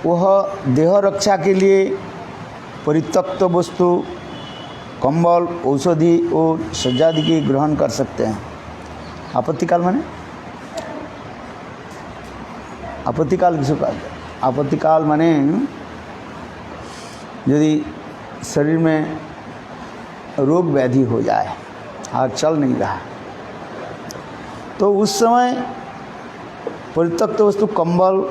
वह देह रक्षा के लिए परित्यक्त वस्तु, कंबल, औषधि और सज्जादि की ग्रहण कर सकते हैं। आपत्तिकाल माने आपत्तिकाल किसको कहा जाए? आपत्तिकाल माने यदि शरीर में रोग व्याधि हो जाए, हाथ चल नहीं रहा, तो उस समय परित्यक्त वस्तु कंबल,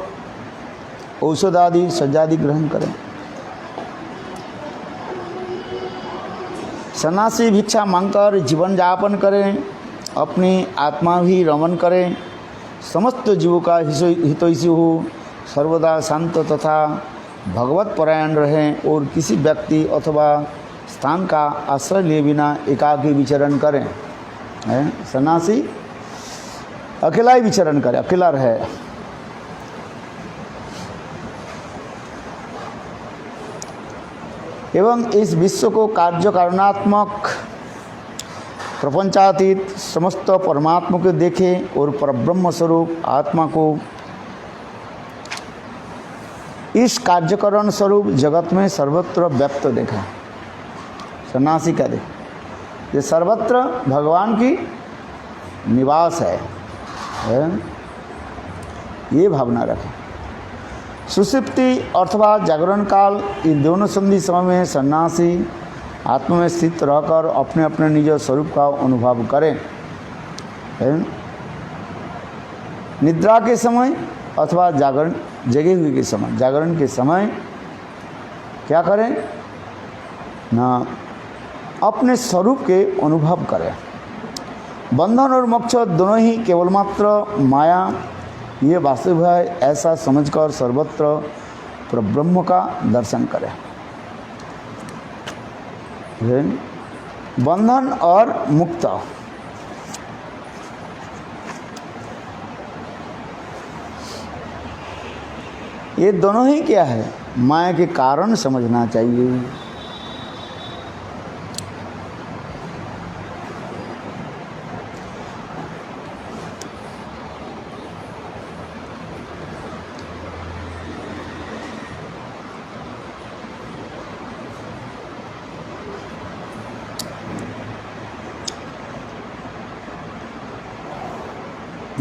औषध आदि सज्जादि ग्रहण करें। सन्यासी भिक्षा मांगकर जीवन यापन करें, अपनी आत्मा भी रमण करें, समस्त जीवों का हितैषी हो, सर्वदा शांत तथा भगवत परायण रहें और किसी व्यक्ति अथवा स्थान का आश्रय लिए बिना एकाकी विचरण करें। सन्यासी अकेला ही विचरण करे, अकेला रहे। एवं इस विश्व को कार्य कारणात्मक प्रपंचातीत समस्त परमात्मा को देखे और परब्रह्म स्वरूप आत्मा को इस कार्यकरण स्वरूप जगत में सर्वत्र व्याप्त देखा। सन्यासी का देख, ये सर्वत्र भगवान की निवास है, ये भावना रखें। सुषुप्ति अथवा जागरण काल, इन दोनों संधि समय में सन्यासी आत्मा में स्थित रहकर अपने अपने निज स्वरूप का अनुभव करें। निद्रा के समय अथवा जागरण, जगे हुए के समय, जागरण के समय क्या करें ना, अपने स्वरूप के अनुभव करें। बंधन और मोक्ष दोनों ही केवल मात्र माया, ये वास्तव है, ऐसा समझकर सर्वत्र परब्रह्म का दर्शन करें। बंधन और मुक्त, ये दोनों ही क्या है, माया के कारण समझना चाहिए।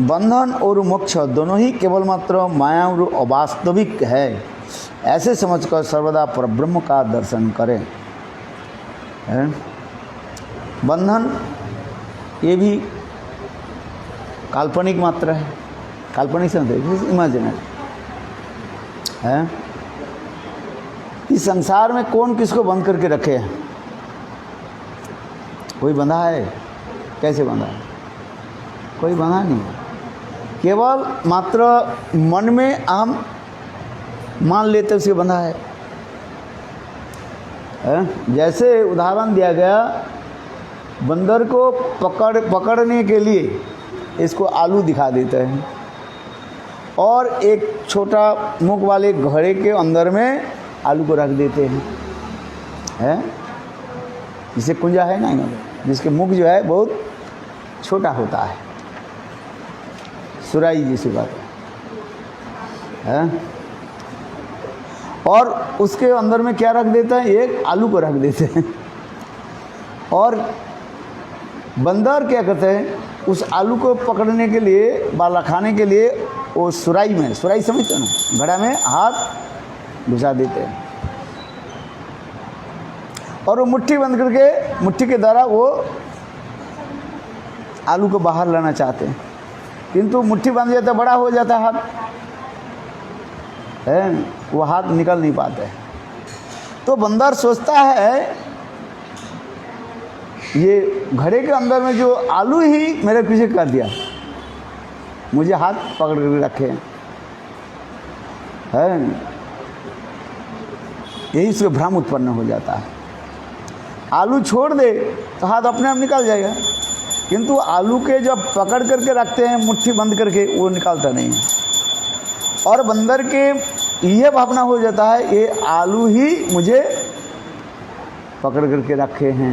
बंधन और मोक्ष दोनों ही केवल मात्र माया और अवास्तविक है, ऐसे समझकर सर्वदा परब्रह्म का दर्शन करें। बंधन ये भी काल्पनिक मात्र है, काल्पनिक समझ, इमेजिनरी है। इस संसार में कौन किसको बंद करके रखे हैं? कोई बंधा है? कैसे बंधा है? कोई बंधा नहीं है। केवल मात्र मन में हम मान लेते उसके बंधा है। जैसे उदाहरण दिया गया, बंदर को पकड़ने के लिए इसको आलू दिखा देते हैं और एक छोटा मुख वाले घड़े के अंदर में आलू को रख देते हैं। जिसे कुंजा है ना, जिसके मुख जो है बहुत छोटा होता है, सुराई जैसी बात है। और उसके अंदर में क्या रख देता है? एक आलू को रख देते हैं। और बंदर क्या करते हैं, उस आलू को पकड़ने के लिए, बाला खाने के लिए, वो सुराई में, सुराई समझते हो ना, घड़ा में हाथ घुसा देते हैं और वो मुट्ठी बंद करके, मुट्ठी के द्वारा वो आलू को बाहर लाना चाहते हैं, किंतु मुट्ठी बंद जाता, बड़ा हो जाता है हाथ, वो हाथ निकल नहीं पाते। तो बंदर सोचता है ये घड़े के अंदर में जो आलू ही मेरे पीछे कर दिया, मुझे हाथ पकड़ कर रखे हैं। यही उसके भ्रम उत्पन्न हो जाता है। आलू छोड़ दे तो हाथ अपने आप निकल जाएगा, किंतु आलू के जब पकड़ करके रखते हैं मुट्ठी बंद करके, वो निकालता नहीं है। और बंदर के ये भावना हो जाता है ये आलू ही मुझे पकड़ करके रखे हैं,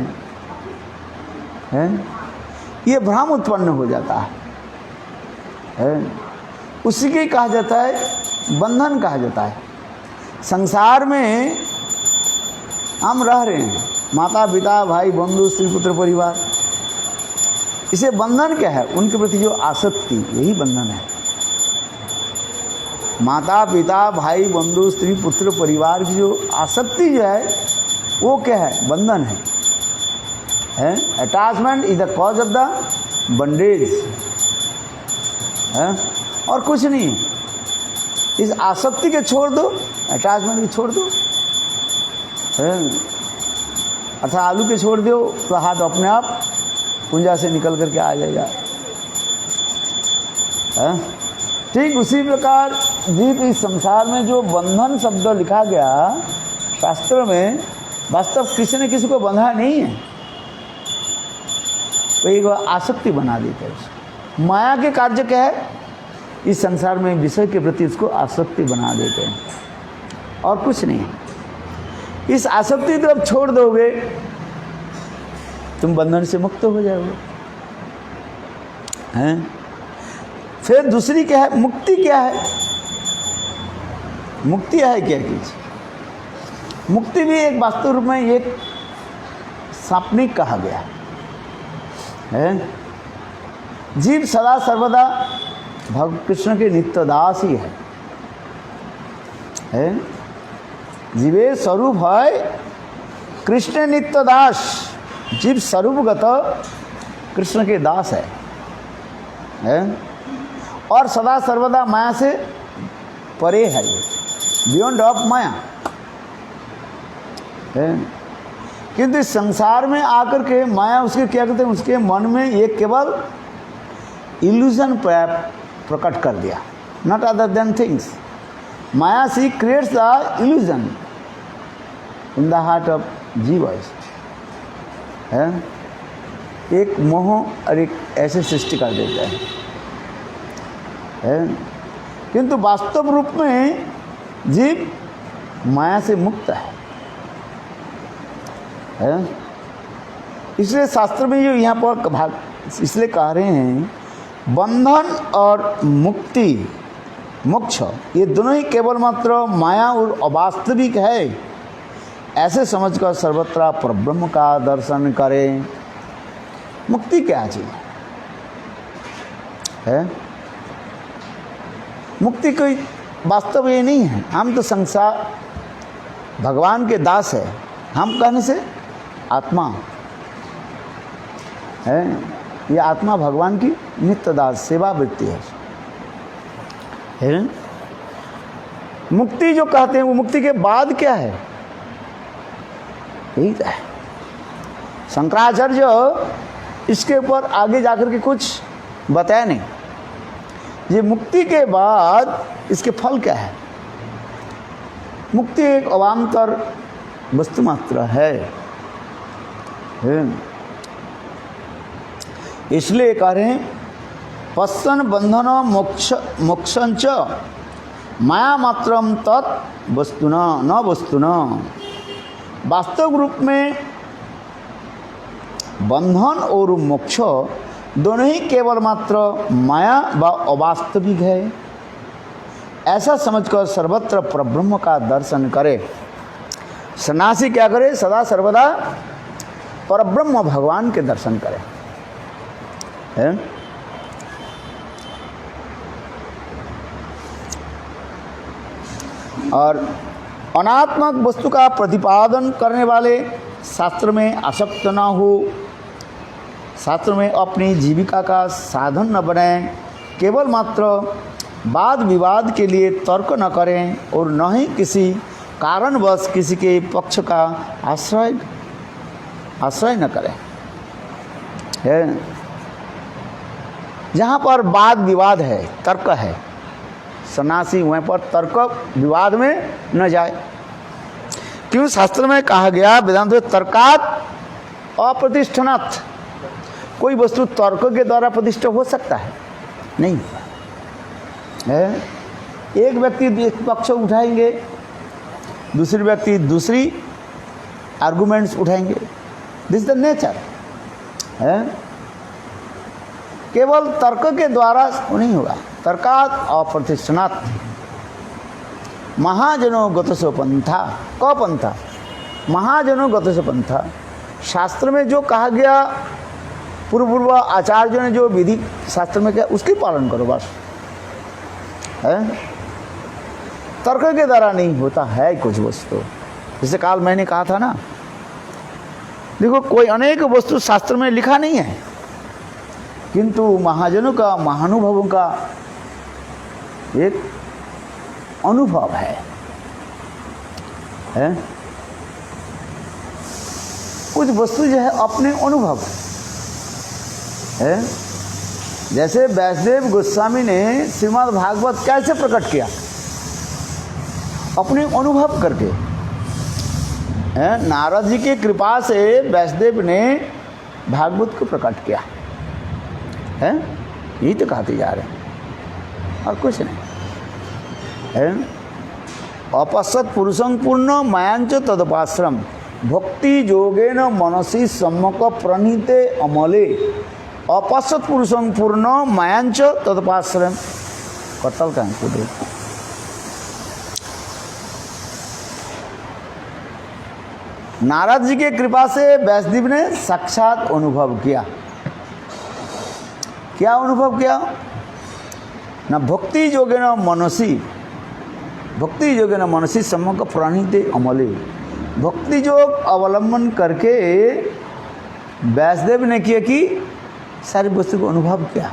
ये भ्रम उत्पन्न हो जाता है। उसी के कहा जाता है बंधन कहा जाता है। संसार में हम रह रहे हैं, माता पिता भाई बंधु स्त्री पुत्र परिवार, इसे बंधन क्या है? उनके प्रति जो आसक्ति, यही बंधन है। माता पिता भाई बंधु स्त्री पुत्र परिवार की जो आसक्ति जो है वो क्या है? बंधन है। Attachment is the cause of the bondage है, और कुछ नहीं। इस आसक्ति के छोड़ दो, अटैचमेंट के छोड़ दो, अर्थात आलू के छोड़ दो तो हाथ अपने आप कुंजा से निकल करके आ जाएगा। ठीक उसी प्रकार जीव इस संसार में जो बंधन शब्द लिखा गया शास्त्र में, वास्तव किसी ने किसी को बंधा नहीं है, तो एक आसक्ति बना देता है उसको। माया के कार्य क्या है? इस संसार में विषय के प्रति उसको आसक्ति बना देते हैं, और कुछ नहीं। इस आसक्ति को अब छोड़ दोगे तुम बंधन से मुक्त हो जाओगे। हैं? फिर दूसरी क्या है? मुक्ति क्या है? मुक्ति है क्या चीज? मुक्ति भी एक वास्तव रूप में एक सापनिक कहा गया है। जीव सदा सर्वदा भगवान कृष्ण के नित्य दास ही है। जीवे स्वरूप है कृष्ण नित्य दास। जीव स्वरूपगत कृष्ण के दास है, और सदा सर्वदा माया से परे है, ये बियॉन्ड ऑफ माया है। किंतु इस संसार में आकर के माया उसके क्या कहते हैं, उसके मन में ये केवल इल्यूजन प्रकट कर दिया, not other than things. Maya she creates the illusion in the heart of जीवर्स है, एक मोह और एक ऐसे सृष्टि कर देता है। किंतु वास्तव रूप में जीव माया से मुक्त है। इसलिए शास्त्र में जो यहाँ पर भाग इसलिए कह रहे हैं बंधन और मुक्ति मोक्ष ये दोनों ही केवल मात्र माया और अवास्तविक है, ऐसे समझकर सर्वत्र परब्रह्म का दर्शन करें। मुक्ति क्या चीज है? मुक्ति कोई वास्तव ये नहीं है। हम तो संसार भगवान के दास है, हम कहने से आत्मा है। ये आत्मा भगवान की नित्य दास सेवा वृत्ति है। मुक्ति जो कहते हैं वो मुक्ति के बाद क्या है? यही है। शंकराचार्य इसके ऊपर आगे जाकर के कुछ बताया नहीं। ये मुक्ति के बाद इसके फल क्या है? मुक्ति एक अवान्तर वस्तु मात्र है। इसलिए कह रहे हैं पश्चन बंधन मोक्षंच माया मात्रम तत् वस्तुना न वस्तुना। वास्तव रूप में बंधन और मोक्ष दोनों ही केवल मात्र माया व अवास्तविक है, ऐसा समझकर सर्वत्र परब्रह्म का दर्शन करे। सन्यासी क्या करे? सदा सर्वदा परब्रह्म भगवान के दर्शन करे। और अनात्मक वस्तु का प्रतिपादन करने वाले शास्त्र में आसक्त न हो, शास्त्र में अपनी जीविका का साधन न बनाएं, केवल मात्र वाद विवाद के लिए तर्क न करें और न ही किसी कारणवश किसी के पक्ष का आश्रय न करें। जहाँ पर वाद विवाद है, तर्क है, सन्यासी वहाँ पर तर्क विवाद में न जाए। क्यों? शास्त्र में कहा गया वेदांत में तर्कात अप्रतिष्ठनात्। कोई वस्तु तर्क के द्वारा प्रतिष्ठा हो सकता है? नहीं है। एक व्यक्ति एक पक्ष उठाएंगे, दूसरे व्यक्ति दूसरी आर्गुमेंट्स उठाएंगे। दिस द नेचर है। केवल तर्क के द्वारा नहीं होगा। तर्कात अप्रतिष्ठनात्। महाजनो गतसो पंथा, क पंथा, महाजनो गतसो पंथा। शास्त्र में जो कहा गया, पूर्व आचार्यों ने जो विधि शास्त्र में किया उसकी पालन करो बस, है। तर्क के द्वारा नहीं होता है कुछ वस्तु। जैसे काल मैंने कहा था ना, देखो कोई अनेक वस्तु शास्त्र में लिखा नहीं है, किंतु महाजनों का, महानुभवों का एक अनुभव है। कुछ वस्तु जो है अपने अनुभव है। जैसे व्यासदेव गोस्वामी ने श्रीमद् भागवत कैसे प्रकट किया, अपने अनुभव करके। नारद जी की कृपा से व्यासदेव ने भागवत को प्रकट किया है, यही तो कहते जा रहे हैं और कुछ नहीं है। अपश्यत पुरुषं पूर्ण मायांच तदपाश्रम भक्ति जोगेन मनसी सम्मक प्रणीते अमले। अपश्यत पुरुषं पूर्ण मायांच तदपाश्रम, कटल का है। नारद जी के कृपा से व्यासदेव ने साक्षात अनुभव किया। क्या अनुभव किया? न भक्ति जोगे न मनसी, भक्ति जोगे न मनसी सम्मक प्रणीते अमले। भक्ति योग अवलंबन करके व्यासदेव ने किया कि सारी वस्तु को अनुभव किया।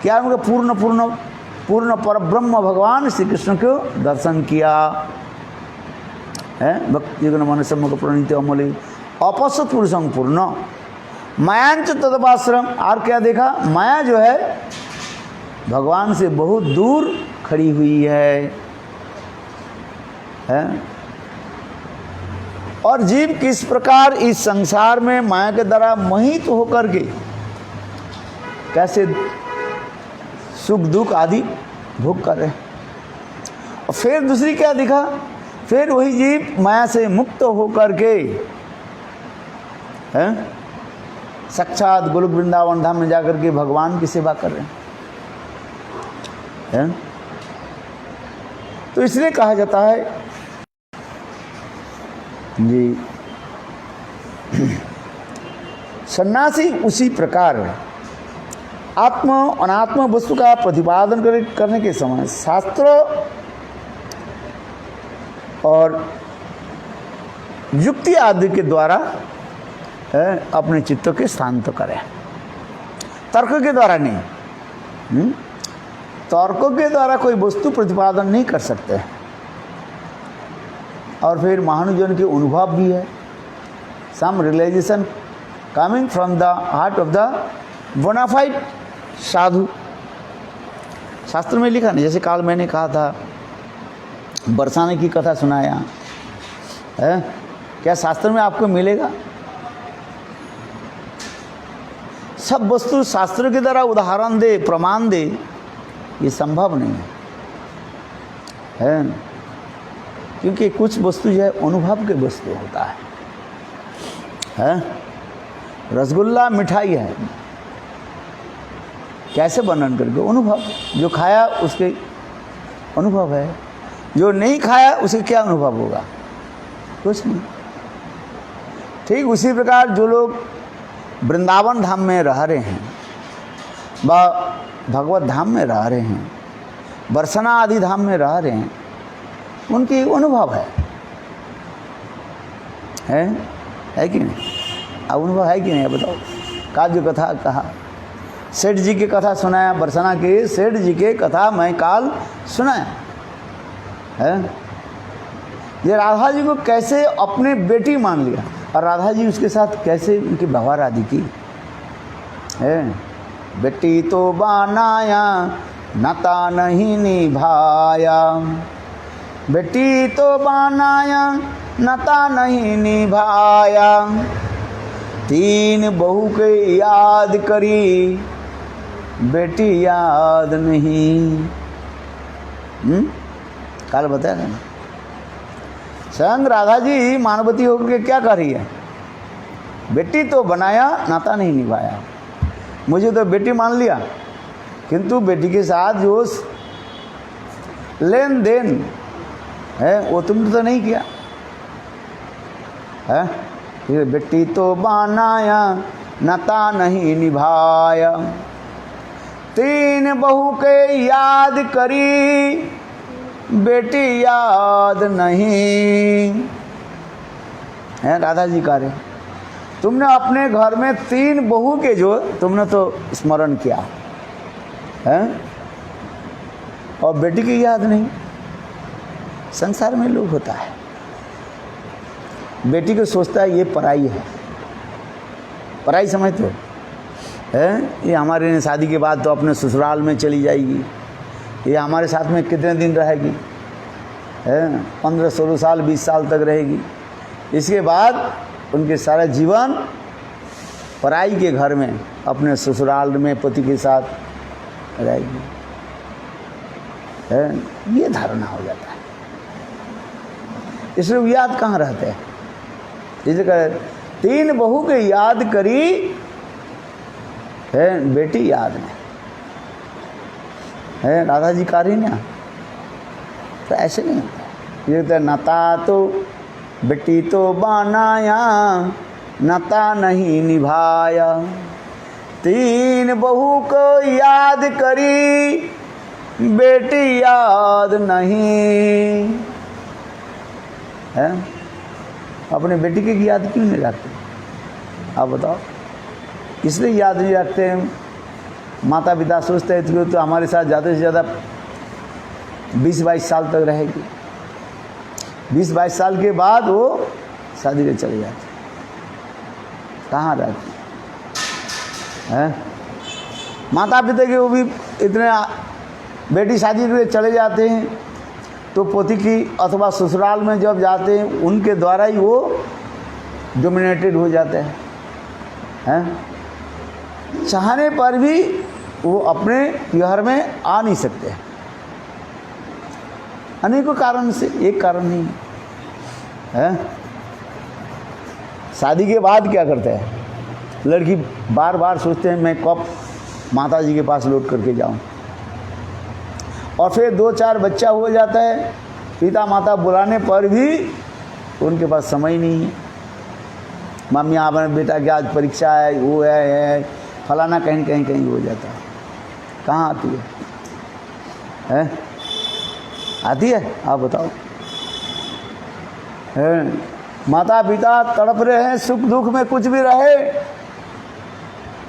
क्या उनका पूर्ण परब्रह्म भगवान श्री कृष्ण को दर्शन किया है। भक्ति योग मन सम्मक प्रणीते अमले अपश्यत पुरुषं पूर्ण मायांच तदपाश्रम। और क्या देखा? माया जो है भगवान से बहुत दूर खड़ी हुई है। और जीव किस प्रकार इस संसार में माया के द्वारा मोहित होकर के कैसे सुख दुख आदि भोग कर रहे हैं। और फिर दूसरी क्या दिखा? फिर वही जीव माया से मुक्त होकर के साक्षात गोलोक वृंदावन धाम में जाकर के भगवान की सेवा कर रहे हैं। तो इसलिए कहा जाता है जी, सन्यासी उसी प्रकार आत्म अनात्म वस्तु का प्रतिपादन करने के समय शास्त्र और युक्ति आदि के द्वारा अपने चित्त के शांत करें, तर्क के द्वारा नहीं। तर्कों के द्वारा कोई वस्तु प्रतिपादन नहीं कर सकते। और फिर महानुजन के अनुभव भी है, some realization coming from the heart of the bonafide sadhu. शास्त्र में लिखा नहीं, जैसे काल मैंने कहा था बरसाने की कथा सुनाया है, क्या शास्त्र में आपको मिलेगा? सब वस्तु शास्त्र के द्वारा उदाहरण दे, प्रमाण दे, ये संभव नहीं है। क्योंकि कुछ वस्तु जो है अनुभव के वस्तु होता है। रसगुल्ला मिठाई है, कैसे वर्णन करके? अनुभव। जो खाया उसके अनुभव है, जो नहीं खाया उसे क्या अनुभव होगा? कुछ नहीं। ठीक उसी प्रकार जो लोग वृंदावन धाम में रह रहे हैं, भगवत धाम में रह रहे हैं, बरसना आदि धाम में रह रहे हैं, उनकी अनुभव है कि नहीं? अब अनुभव है कि नहीं? बताओ। काल जो कथा कहा, सेठ जी की कथा सुनाया, बरसना के सेठ जी के कथा मैं काल सुनाया है। ये राधा जी को कैसे अपने बेटी मान लिया और राधा जी उसके साथ कैसे उनकी व्यवहार आदि की है। बेटी तो बनाया नाता नहीं निभाया, बेटी तो बनाया नाता नहीं निभाया, तीन बहू के याद करी बेटी याद नहीं। काल बताया ना, स्वयं राधा जी मानवती होकर के क्या कर रही है? बेटी तो बनाया नाता नहीं निभाया। मुझे तो बेटी मान लिया, किंतु बेटी के साथ जो लेन देन है, वो तुमने तो नहीं किया है। फिर बेटी तो बनाया नता नहीं निभाया, तीन बहू के याद करी बेटी याद नहीं है। राधा जी कह रहे तुमने अपने घर में तीन बहू के जो तुमने तो स्मरण किया है और बेटी की याद नहीं। संसार में लोग होता है, बेटी को सोचता है ये पराई है, पराई समझते हो है, ये हमारे शादी के बाद तो अपने ससुराल में चली जाएगी, ये हमारे साथ में कितने दिन रहेगी है, 15-16 साल 20 साल तक रहेगी, इसके बाद उनके सारा जीवन पराई के घर में अपने ससुराल में पति के साथ रहेगी है। ये धारणा हो जाता है, इसलिए याद कहाँ रहते हैं। जैसे कह तीन बहू के याद करी है बेटी याद नहीं है। राधा जी का रही ना, तो ऐसे नहीं होता। ये तो नता तो बेटी तो बनाया नता नहीं निभाया, तीन बहू को याद करी बेटी याद नहीं है। अपने बेटी की याद क्यों नहीं रखते आप बताओ। इसलिए याद नहीं रखते हैं, माता पिता सोचते हैं तो हमारे साथ ज़्यादा से ज़्यादा 20-22 साल तक रहेगी, 20-22 साल के बाद वो शादी के चले जाते, कहाँ रहते हैं। माता पिता के वो भी इतने बेटी शादी के लिए चले जाते हैं तो पोती की अथवा ससुराल में जब जाते हैं उनके द्वारा ही वो डोमिनेटेड हो जाते हैं। चाहने पर भी वो अपने घर में आ नहीं सकते हैं, अनेकों कारण से, एक कारण नहीं है। शादी के बाद क्या करते हैं लड़की, बार बार सोचते हैं मैं कब माता जी के पास लौट करके जाऊं, और फिर 2-4 बच्चा हो जाता है, पिता माता बुलाने पर भी उनके पास समय नहीं है। मम्मी आप बेटा क्या आज परीक्षा है, वो है फलाना, कहीं कहीं कहीं हो जाता है। कहाँ आती है? आती है? आप बताओ। माता पिता तड़प रहे हैं, सुख दुख में कुछ भी रहे,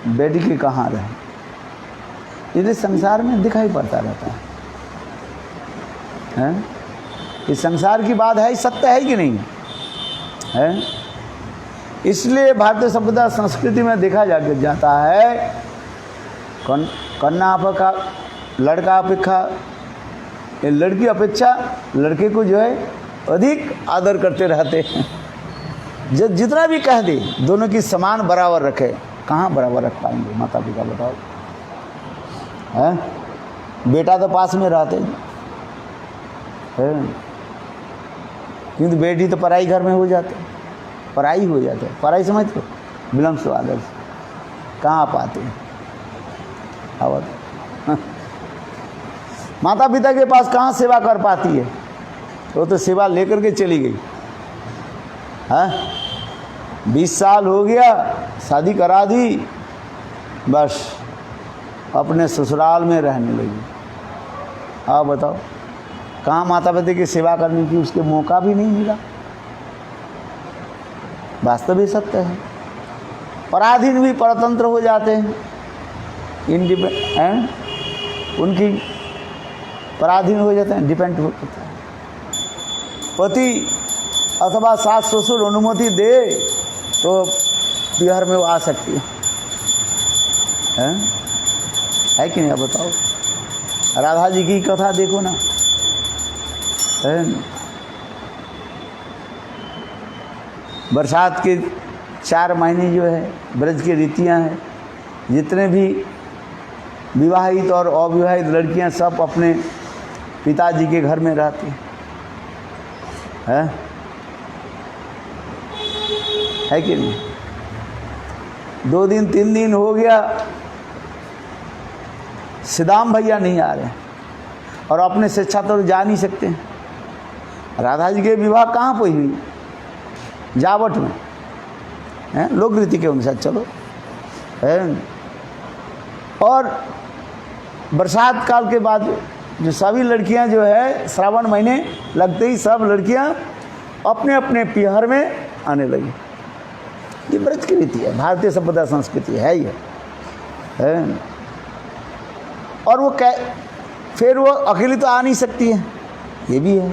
बेटी की कहाँ रहे, इसलिए संसार में दिखाई पड़ता रहता है। इस संसार की बात है, सत्य है कि नहीं है। इसलिए भारतीय सभ्यता संस्कृति में देखा जाता है कन्या का लड़का अपेक्षा, लड़की अपेक्षा लड़के को जो है अधिक आदर करते रहते हैं। जितना भी कह दे दोनों की समान बराबर रखे, कहाँ बराबर रख पाएंगे माता पिता बताओ है। बेटा तो पास में रहते है, किंतु बेटी तो पराई घर में हो जाते, पराई हो जाते, पराई समझते हो, बिलोंग्स टू अदर्स, कहाँ पाते हैं आवत। माता पिता के पास कहाँ सेवा कर पाती है, वो तो सेवा लेकर के चली गई है। 20 साल हो गया, शादी करा दी, बस अपने ससुराल में रहने लगी। आप बताओ कहाँ माता पिता की सेवा करने की उसके मौका भी नहीं मिला। वास्तव ही सत्य है। पराधीन भी परतंत्र हो जाते हैं, इंडिपेंडेंट, उनकी पराधीन हो जाते हैं, डिपेंड होता है। पति अथवा सास ससुर अनुमति दे तो बिहार में वो आ सकती है कि नहीं। आप बताओ, राधा जी की कथा देखो ना, बरसात के 4 महीने जो है ब्रज की रीतियाँ हैं, जितने भी विवाहित और अविवाहित लड़कियां सब अपने पिताजी के घर में रहती है कि नहीं। 2 दिन 3 दिन हो गया, सिदाम भैया नहीं आ रहे और अपने स्वेच्छा तो जा नहीं सकते, राधा जी के विवाह कहाँ पे हुई? जावट में, है लोक रीति के अनुसार चलो है। और बरसात काल के बाद जो सभी लड़कियां जो है श्रावण महीने लगते ही सब लड़कियां अपने अपने पिहर में आने लगी। ये ब्रज की रीति है, भारतीय सभ्यता संस्कृति है ये है। और वो फिर वो अकेली तो आ नहीं सकती है, ये भी है।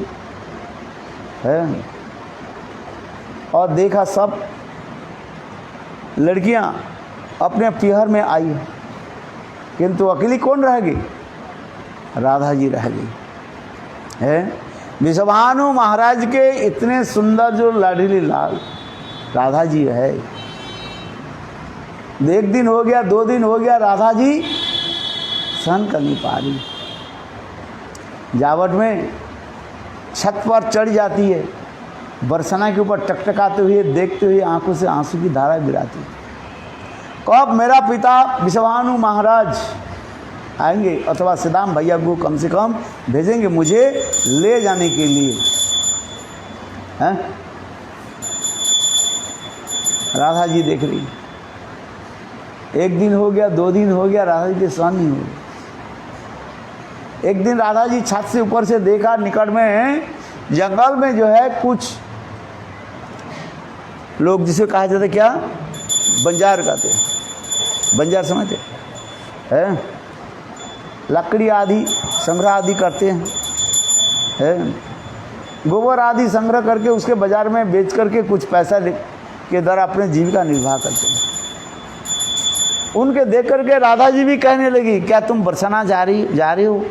और देखा सब लड़कियां अपने पिहर में आई है, किंतु अकेली कौन रह गई? राधा जी रह गई है। विश्वभानु महाराज के इतने सुंदर जो लाडली लाल राधा जी है। एक दिन हो गया, 2 दिन हो गया, राधा जी सहन कर नहीं पा रही। जावट में छत पर चढ़ जाती है, बरसना के ऊपर टकटकाते हुए देखते हुए आंखों से आंसू की धारा गिराती है। कब मेरा पिता विश्वभानु महाराज आएंगे अथवा सिदाम भैया को कम से कम भेजेंगे मुझे ले जाने के लिए, हैं? राधा जी देख रही, 1 दिन हो गया, 2 दिन हो गया, राधा जी के सहन नहीं हो रही। एक दिन राधा जी छत से ऊपर से देखा, निकट में जंगल में जो है कुछ लोग जिसे कहा जाता है क्या, बंजार कहते हैं, बंजार समझते हैं, लकड़ी आदि संग्रह आदि करते हैं, गोबर आदि संग्रह करके उसके बाजार में बेच करके कुछ पैसा के द्वारा अपने जीविका निर्वाह करते हैं। उनके देख करके राधा जी भी कहने लगी, क्या तुम बरसाना जा रही हो?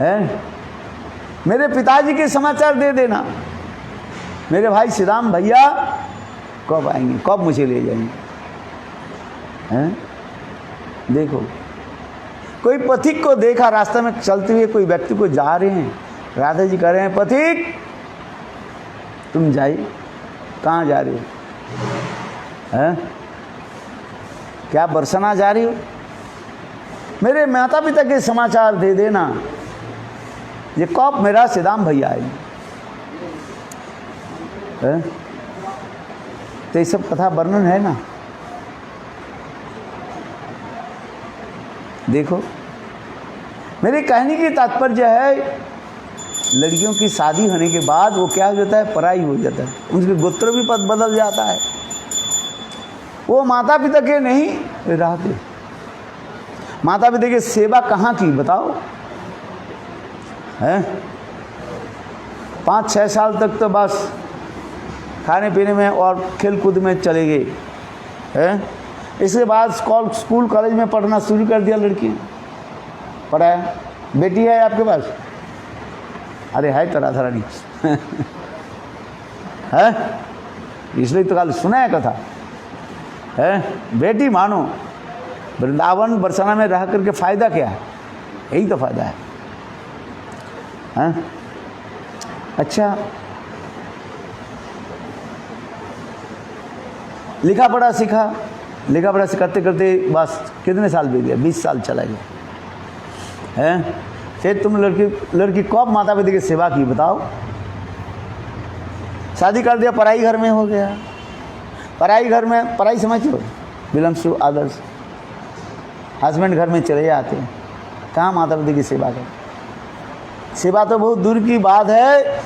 हैं? मेरे पिताजी के समाचार दे देना, मेरे भाई श्रीराम भैया कब आएंगे, कब मुझे ले जाएंगे? हैं? देखो, कोई पथिक को देखा, रास्ते में चलते हुए कोई व्यक्ति को जा रहे हैं, राधा जी कह रहे हैं, पथिक तुम जाइए, कहाँ जा रहे हो? हैं? क्या बरसना जा रही हो? मेरे माता पिता के समाचार दे देना, ये कब मेरा श्रीराम भैया आएंगे? तो ये सब कथा वर्णन है ना। देखो, मेरे कहने की तात्पर्य है, लड़कियों की शादी होने के बाद वो क्या हो जाता है, पराई हो जाता है, उनके गोत्र भी पद बदल जाता है, वो माता पिता के नहीं रहते। माता पिता की सेवा कहाँ की बताओ? हैं? 5-6 साल तक तो बस खाने पीने में और खेल कूद में चले गए हैं। इसके बाद स्कूल कॉलेज में पढ़ना शुरू कर दिया, लड़की पढ़ाया। बेटी है आपके पास? अरे है तो राधा रानी है, इसलिए तो कल सुना है कथा है। बेटी मानो, वृंदावन बरसाना में रह करके फायदा क्या है? यही तो फायदा है। अच्छा, लिखा पढ़ा सीखा, लिखा पढ़ा करते करते बस कितने साल बीत गया? 20 साल चला गया हैं। फिर तुम लड़की कब माता पिता की सेवा की बताओ? शादी कर दिया, पढ़ाई घर में हो गया। पढ़ाई घर में, पढ़ाई समझो, बिलोंग्स टू अदर्स। हस्बैंड घर में चले जाते हैं, कहाँ माता पिता की सेवा कर? सेवा तो बहुत दूर की बात है,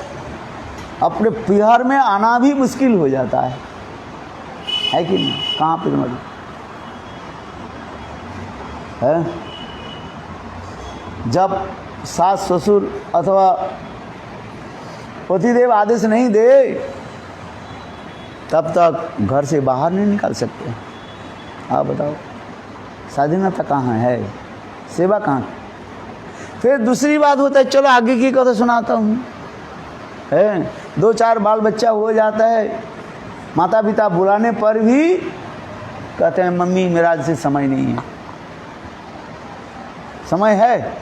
अपने पिहर में आना भी मुश्किल हो जाता है कि नहीं? कहाँ पे मर है? जब सास ससुर अथवा पतिदेव आदेश नहीं दे, तब तक घर से बाहर नहीं निकाल सकते। आप बताओ, स्वाधीनता कहाँ है? सेवा कहाँ? फिर दूसरी बात होता है, चलो आगे की कथा सुनाता हूँ, है 2-4 बाल बच्चा हो जाता है, माता पिता बुलाने पर भी कहते हैं मम्मी मेरा आज से समय नहीं है। समय है,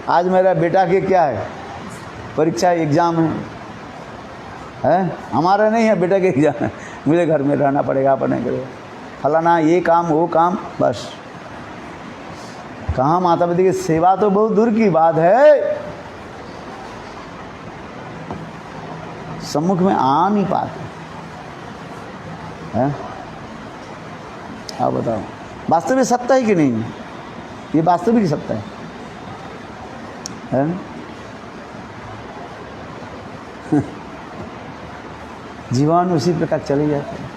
आज मेरा बेटा के क्या है, परीक्षा एग्जाम है, हमारा नहीं है, बेटा के एग्जाम है, मुझे घर में रहना पड़ेगा, पढ़ने के लिए फलाना ये काम वो काम, बस। कहाँ माता पिता की सेवा तो बहुत दूर की बात है। सम्मुख में आ नहीं पाते हैं। आप बताओ, वास्तविक सत्ता है कि नहीं? ये वास्तविक सत्ता है? जीवन उसी प्रकार चले जाते हैं।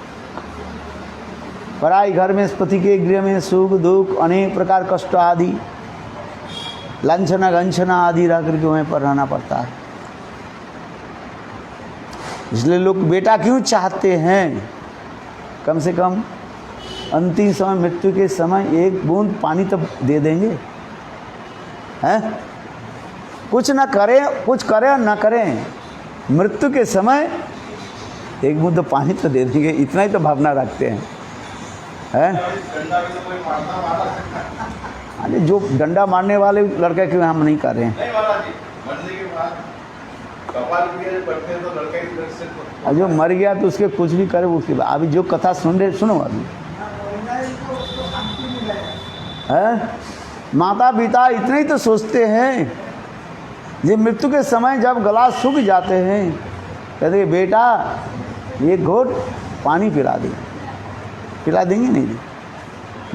पराई घर में पति के गृह में सुख दुख अनेक प्रकार कष्ट आदि लांछना गंछना आदि रह करके वहीं पर रहना पड़ता है। इसलिए लोग बेटा क्यों चाहते हैं? कम से कम अंतिम समय, मृत्यु के समय एक बूंद पानी तो दे देंगे, हैं? कुछ ना करें, कुछ करें ना करें, मृत्यु के समय एक बूंद तो पानी तो दे देंगे, इतना ही तो भावना रखते हैं। अरे जो डंडा मारने वाले लड़के क्यों हम नहीं कर रहे हैं? जो मर गया तो उसके कुछ भी करे उसके बाद। अभी जो कथा सुन रहे, सुनो अभी, माता पिता इतने ही तो सोचते हैं, ये मृत्यु के समय जब गला सूख जाते हैं, कहते बेटा एक घोट पानी पिला दे, पिला देंगे नहीं?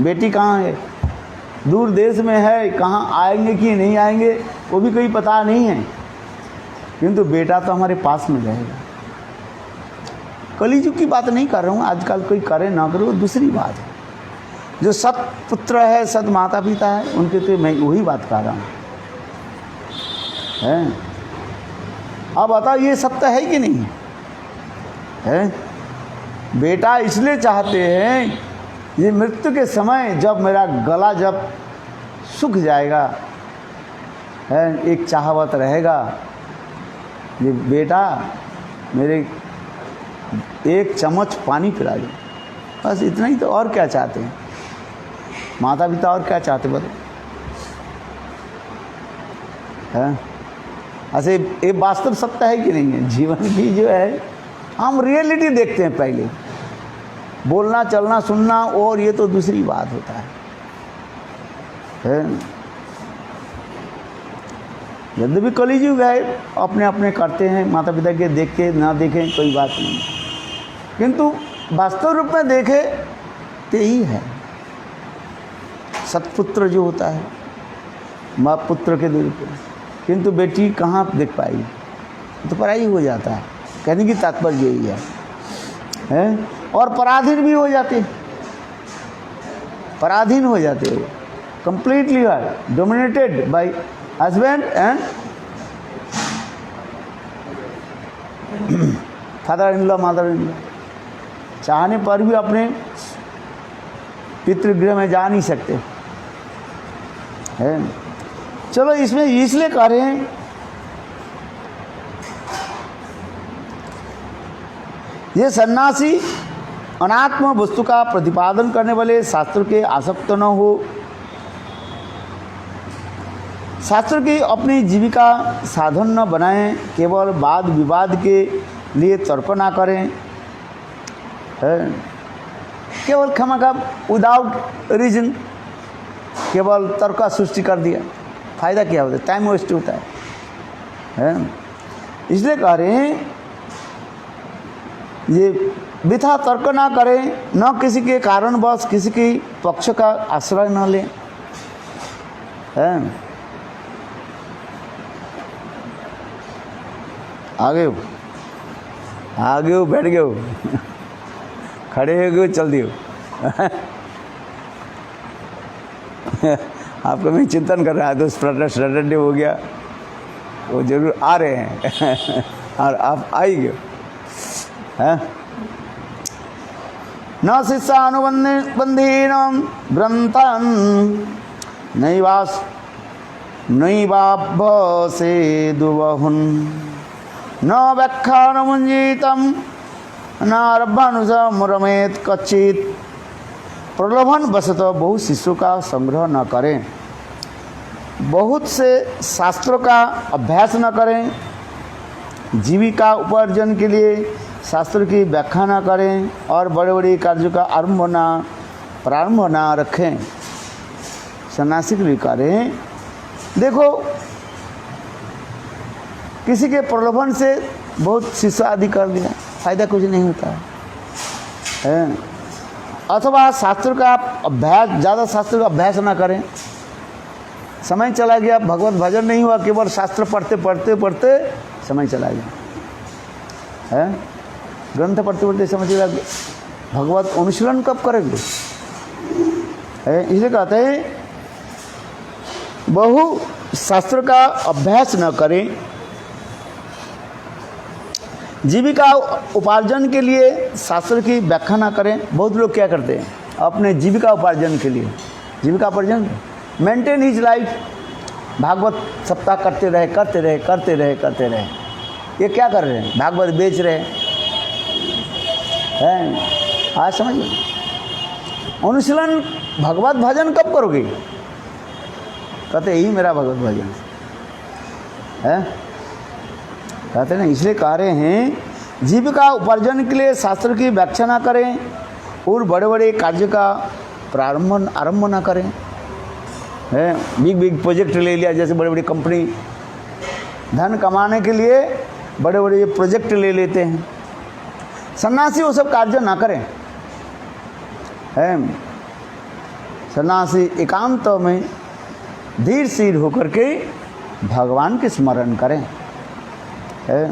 बेटी कहाँ है? दूर देश में है, कहाँ आएंगे कि नहीं आएंगे वो भी कोई पता नहीं है, किंतु बेटा तो हमारे पास में रहेगा। कलिजुग की बात नहीं कर रहा हूँ, आजकल कोई करे ना करे वो दूसरी बात है। जो सत पुत्र है, सत माता पिता है, उनके तो मैं वही बात कर रहा हूँ, है? अब बताओ ये सत्य है कि नहीं है? बेटा इसलिए चाहते हैं, ये मृत्यु के समय जब मेरा गला जब सूख जाएगा, है, एक चाहवत रहेगा, ये बेटा मेरे एक चम्मच पानी पिला दे, बस इतना ही। तो और क्या चाहते हैं माता पिता? और क्या चाहते बताओ? है ऐसे ये वास्तव सत्य है कि नहीं है? जीवन की जो है, हम रियलिटी देखते हैं पहले, बोलना चलना सुनना और ये तो दूसरी बात होता है। यद्यपि कलिजुग है, अपने अपने करते हैं, माता पिता के देख के ना देखें कोई बात नहीं, किंतु वास्तव रूप में देखे तो यही है। सतपुत्र जो होता है माँ पुत्र के दूर पे, किंतु बेटी कहाँ देख पाएगी? तो पराई हो जाता है, कहने की तात्पर्य यही है? और पराधीन भी हो जाते, पराधीन हो जाते हो, completely dominated by husband and father in law, mother in law. चाहने पर भी अपने पितृगृह में जा नहीं सकते हैं। चलो इसमें इसलिए कह रहे हैं, ये सन्यासी अनात्म वस्तु का प्रतिपादन करने वाले शास्त्र के आसक्त न हो, शास्त्र की अपनी जीविका साधन न बनाएं, केवल वाद विवाद के लिए तर्क ना करें, केवल खामखा विदाउट रीजन केवल तर्क सृष्टि कर दिया, फायदा क्या होता है? टाइम वेस्ट होता है। इसलिए कह रहे हैं ये वृथा तर्क ना करें, न किसी के कारणवश किसी के पक्ष का आश्रय न लें। आगे हो, आगे हो, बैठ गए हो, खड़े हो गए, चल दियो। आपको मैं चिंतन कर रहा है तो सैटरडे हो गया, वो जरूर आ रहे हैं और आप आई गए हैं। न शिष्यानुबंधीन ग्रंथन नैवाभ्यसे दुवहुन न व्याख्यानमुंजितम न आरभ्यानुसमरमेत कच्चित। प्रलोभन वशतः बहुत शिष्यों का संग्रह न करें, बहुत से शास्त्रों का अभ्यास न करें, जीविका उपार्जन के लिए शास्त्र की व्याख्या न करें और बड़े बड़े कार्यों का प्रारंभ न रखें। सन्यासी के लिए करें। देखो किसी के प्रलोभन से बहुत शिष्य आदि कर दिया, फायदा कुछ नहीं होता है। अथवा शास्त्र का अभ्यास, ज़्यादा शास्त्र का अभ्यास ना करें, समय चला गया, भगवत भजन नहीं हुआ, केवल शास्त्र पढ़ते पढ़ते पढ़ते समय चला गया है। ग्रंथ पढ़ते पढ़ते समय चला गया, भगवत अनुशीलन कब करेंगे है। इसलिए कहते हैं बहु शास्त्र का अभ्यास न करें, जीविका उपार्जन के लिए शास्त्र की व्याख्या ना करें। बहुत लोग क्या करते हैं अपने जीविका उपार्जन के लिए, जीविका उपार्जन मेंटेन हिज लाइफ, भागवत सप्ताह करते रहे करते रहे करते रहे करते रहे। ये क्या कर रहे हैं, भागवत बेच रहे हैं। आज समझिए, अनुशीलन भगवत भजन कब करोगे, कहते यही मेरा भगवत भजन है, कहते ना। इसलिए कह रहे हैं जीविका उपार्जन के लिए शास्त्र की व्याख्या ना करें और बड़े बड़े कार्य का आरंभ ना करें है। बिग प्रोजेक्ट ले लिया, जैसे बड़ी बड़ी कंपनी धन कमाने के लिए बड़े बड़े प्रोजेक्ट ले लेते हैं। सन्यासी वो सब कार्य ना करें है। सन्यासी एकांत में धीरशील होकर के भगवान के स्मरण करें है।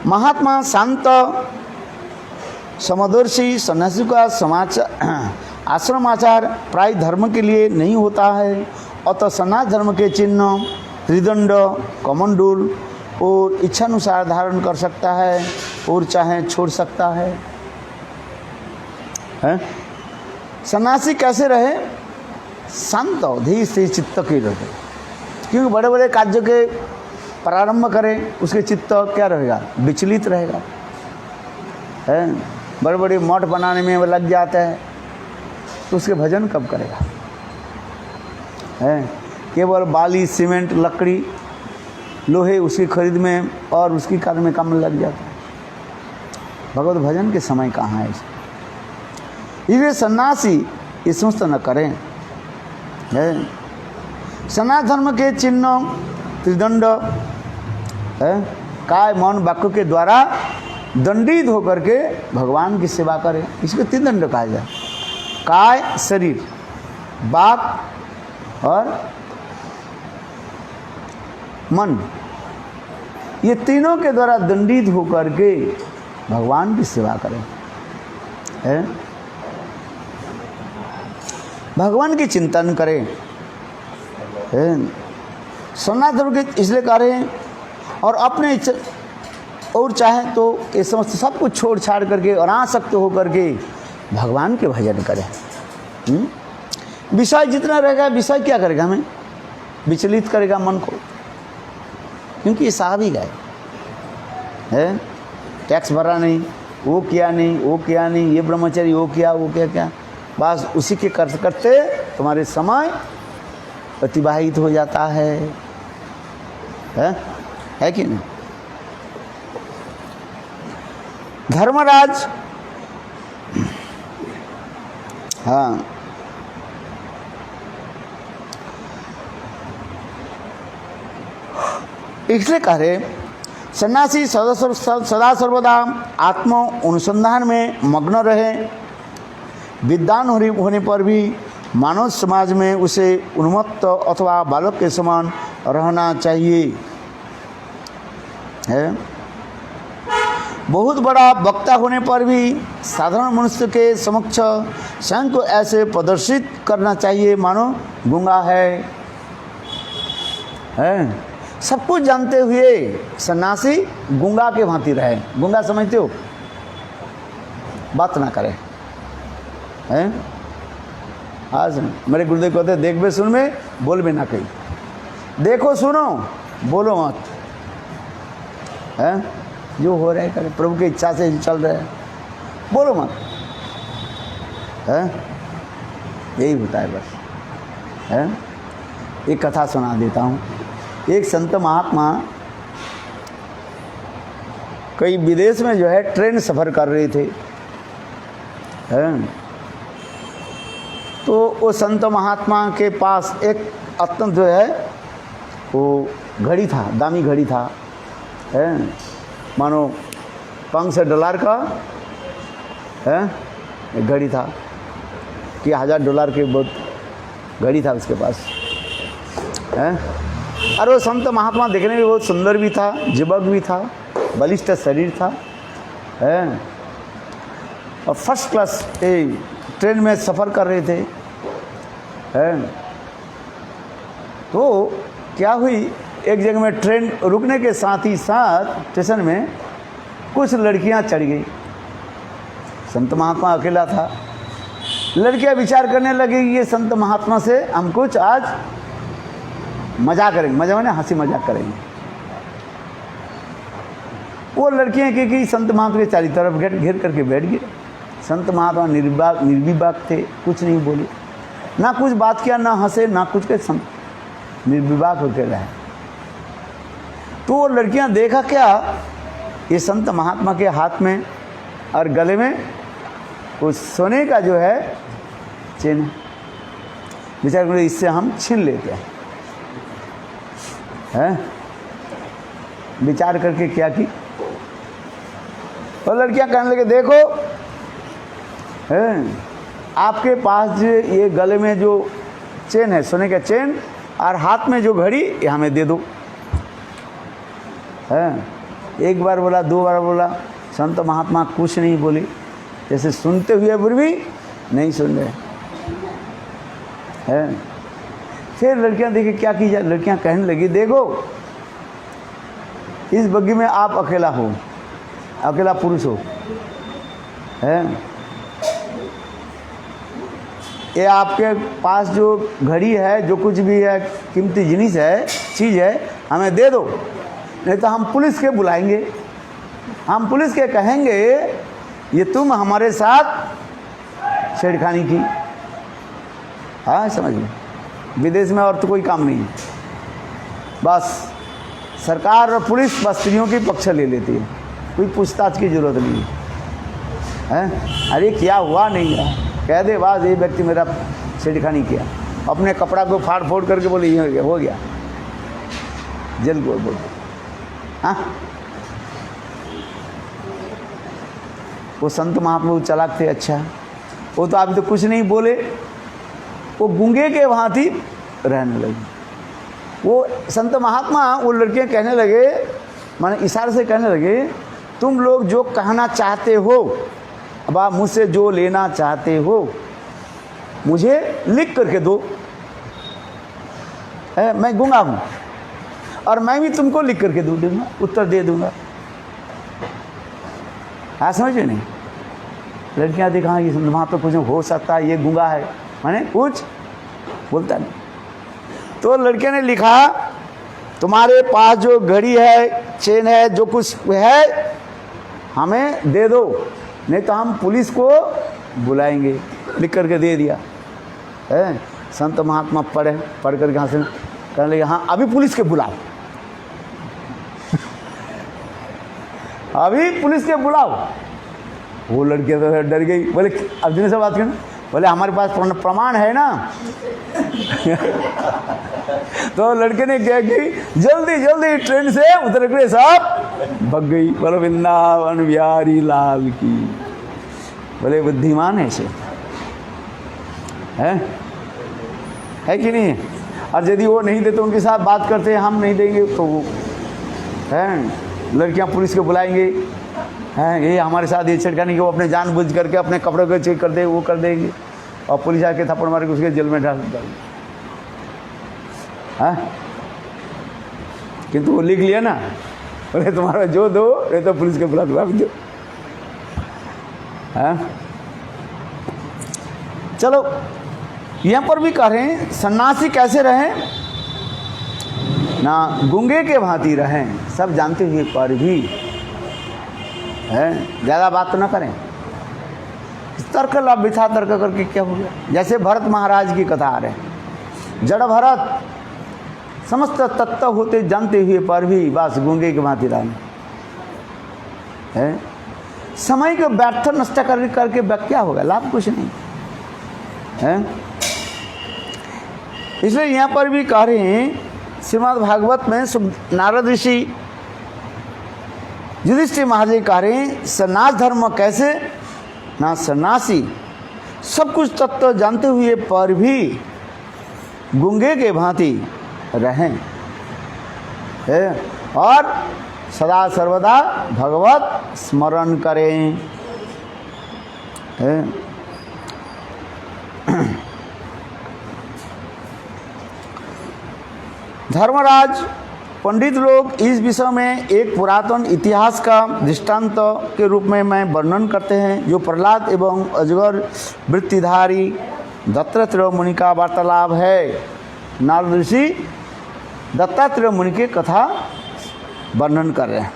महात्मा शांत समदर्शी सन्यासी का समाचार आश्रम आचार प्राय धर्म के लिए नहीं होता है। अतः सन्यास धर्म के चिन्ह त्रिदंड कमंडूल और इच्छानुसार धारण कर सकता है और चाहे छोड़ सकता है। सन्यासी कैसे रहे, शांत धीर से चित्त की रहे, क्योंकि बड़े बड़े कार्य के प्रारंभ करें उसके चित्त क्या रहेगा, विचलित रहेगा है। बड़े बड़े मठ बनाने में वो लग जाता है तो उसके भजन कब करेगा है। केवल बाली सीमेंट लकड़ी लोहे उसकी खरीद में और उसकी कार्य में कम लग जाता है। भगवत भजन के समय कहाँ है। इसलिए सन्यासी ये समस्त न करें है। सनातन धर्म के चिन्ह त्रिदंड है, काय मन वाक्य के द्वारा दंडित होकर के भगवान की सेवा करें। इसको त्रिदंड कहा जाए। काय शरीर, वाक और मन, ये तीनों के द्वारा दंडित होकर के भगवान की सेवा करें है। भगवान की चिंतन करें। सनातन धर्म के इसलिए कह रहे हैं और अपने इच्छा और चाहे तो ये समस्त सब कुछ छोड़ छाड़ करके और आसक्त होकर के भगवान के भजन करें। विषय जितना रहेगा, विषय क्या करेगा, हमें विचलित करेगा मन को, क्योंकि ये स्वाभाविक है। टैक्स भरा नहीं, वो किया नहीं, वो किया नहीं, ये ब्रह्मचर्य वो किया, वो क्या, बस उसी के करते करते तुम्हारे समय अतिबाहित हो जाता है कि नहीं। धर्मराज, हाँ, इसलिए कह रहे सन्यासी सदा सर्वदा आत्म अनुसंधान में मग्न रहे। विद्वान होने पर भी मानव समाज में उसे उन्मत्त अथवा बालक के समान रहना चाहिए है। बहुत बड़ा वक्ता होने पर भी साधारण मनुष्य के समक्ष स्वयं को ऐसे प्रदर्शित करना चाहिए मानो गूंगा है। सब कुछ जानते हुए सन्यासी गूंगा के भांति रहे। गूंगा समझते हो, बात ना करे हैं। आज मेरे गुरुदेव कहते देख बे सुन में बोल बे ना कहीं, देखो सुनो बोलो मत है। जो हो रहा है करे, प्रभु की इच्छा से चल रहा है, बोलो मत है। यही होता है बस है। एक कथा सुना देता हूँ। एक संत महात्मा कई विदेश में जो है ट्रेन सफ़र कर रहे थे है। तो वो संत महात्मा के पास एक अत्यंत जो है वो घड़ी था, दामी घड़ी था, है मानो $500 का है एक घड़ी था कि $1000 के बहुत घड़ी था उसके पास है। और वो संत महात्मा देखने में बहुत सुंदर भी था, जुबक भी था, बलिष्ठ शरीर था है, और फर्स्ट क्लास ट्रेन में सफ़र कर रहे थे है। तो क्या हुई, एक जगह में ट्रेन रुकने के साथ ही साथ स्टेशन में कुछ लड़कियां चढ़ गई। संत महात्मा अकेला था। लड़कियां विचार करने लगी ये संत महात्मा से हम कुछ आज मजाक करेंगे, मजा माने हंसी मजाक करेंगे। वो लड़कियां की संत महात्मा के चारों तरफ घेर करके बैठ गए। संत महात्मा निर्विवाक थे, कुछ नहीं बोले, ना कुछ बात किया, ना हंसे, ना कुछ के, संत निर्विवाक होकर रहे। तो वो लड़कियां देखा क्या, ये संत महात्मा के हाथ में और गले में उस सोने का जो है चेन, विचार करो इससे हम छीन लेते हैं। विचार करके क्या की, और लड़कियां कहने लगे देखो आपके पास जो ये गले में जो चेन है, सोने का चेन, और हाथ में जो घड़ी, ये हमें दे दो है। एक बार बोला, दो बार बोला, संत महात्मा कुछ नहीं बोले, जैसे सुनते हुए भी नहीं सुन रहे हैं। फिर लड़कियां देखिए क्या की जाए, लड़कियां कहने लगी देखो इस बग्गी में आप अकेला हो, अकेला पुरुष हो है, ये आपके पास जो घड़ी है, जो कुछ भी है कीमती जिनिस है, चीज़ है, हमें दे दो, नहीं तो हम पुलिस के बुलाएंगे, हम पुलिस के कहेंगे ये तुम हमारे साथ छेड़खानी की। हाँ समझ लो, विदेश में और तो कोई काम नहीं है, बस सरकार और पुलिस बस स्त्रियों की पक्ष ले लेती है, कोई पूछताछ की जरूरत नहीं है। अरे क्या हुआ नहीं हुआ, कह दे बस ये व्यक्ति मेरा छेड़खानी किया, अपने कपड़ा को फाड़ फोड़ करके बोले ये हो गया, जल बोल। हाँ वो संत महात्मा चालाक थे, अच्छा वो तो अभी तो कुछ नहीं बोले, वो गूंगे के भांति रहने लगे। वो संत महात्मा वो लड़कियां कहने लगे, माने इशारे से कहने लगे तुम लोग जो कहना चाहते हो, अब आप मुझसे जो लेना चाहते हो मुझे लिख करके दो, मैं गूंगा हूँ और मैं भी तुमको लिख करके दूंगा, उत्तर दे दूंगा। हाँ समझे नहीं, लड़कियां देखा ये वहाँ तो कुछ हो सकता है, ये गूंगा है, माने कुछ बोलता नहीं। तो लड़के ने लिखा तुम्हारे पास जो घड़ी है, चेन है, जो कुछ है हमें दे दो, नहीं तो हम पुलिस को बुलाएंगे, लिख करके दे दिया है। संत महात्मा पढ़ करके यहाँ से कहने लगे हाँ अभी पुलिस के बुलाओ अभी पुलिस के बुलाओ। वो लड़के तो डर गई, बोले अर्जुन से बात करना, बोले हमारे पास प्रमाण है ना तो लड़के ने क्या की, जल्दी जल्दी ट्रेन से उतर के सब भग गई। बोलो वृंदावन बिहारी लाल की। बोले बुद्धिमान है से है कि नहीं। और यदि वो नहीं देते, उनके साथ बात करते हम नहीं देंगे तो वो है लड़कियां पुलिस को बुलाएंगे, हैं ये हमारे साथ ये छेड़खानी, वो अपने जानबूझ करके अपने कपड़ों को चेक कर दे, वो कर देंगे और पुलिस आके थप्पड़ मार के उसके जेल में डाल देंगे। हाँ किंतु वो लिख लिया ना, बोले तुम्हारा जो दो ये तो पुलिस के बुला दो, दो। हाँ चलो यहाँ पर भी कह रहे हैं सन्यासी कैसे रहें ना, गूंगे के भांति रहें, सब जानते हुए पर भी है ज़्यादा बात तो ना करें। तर्क लाभ बिछा तर्क करके क्या हो गया। जैसे भरत महाराज की कथा आ रहे हैं, जड़ भरत समस्त तत्व होते जानते हुए पर भी बस गूंगे के भांति रहना है। समय को व्यर्थ नष्ट करके क्या होगा, लाभ कुछ नहीं है। इसलिए यहाँ पर भी कह रहे हैं श्रीमद् भागवत में नारद ऋषि युधिष्ठिर महाराज कह रहे हैं सन्यास धर्म कैसे ना, सन्यासी सब कुछ तत्व जानते हुए पर भी गूंगे के भांति रहें और सदा सर्वदा भगवत स्मरण करें। धर्मराज, पंडित लोग इस विषय में एक पुरातन इतिहास का दृष्टांत के रूप में मैं वर्णन करते हैं, जो प्रहलाद एवं अजगर वृत्तिधारी दत्तात्रेय मुनि का वार्तालाप है। नारद ऋषि दत्तात्रेय मुनि की कथा वर्णन कर रहे हैं।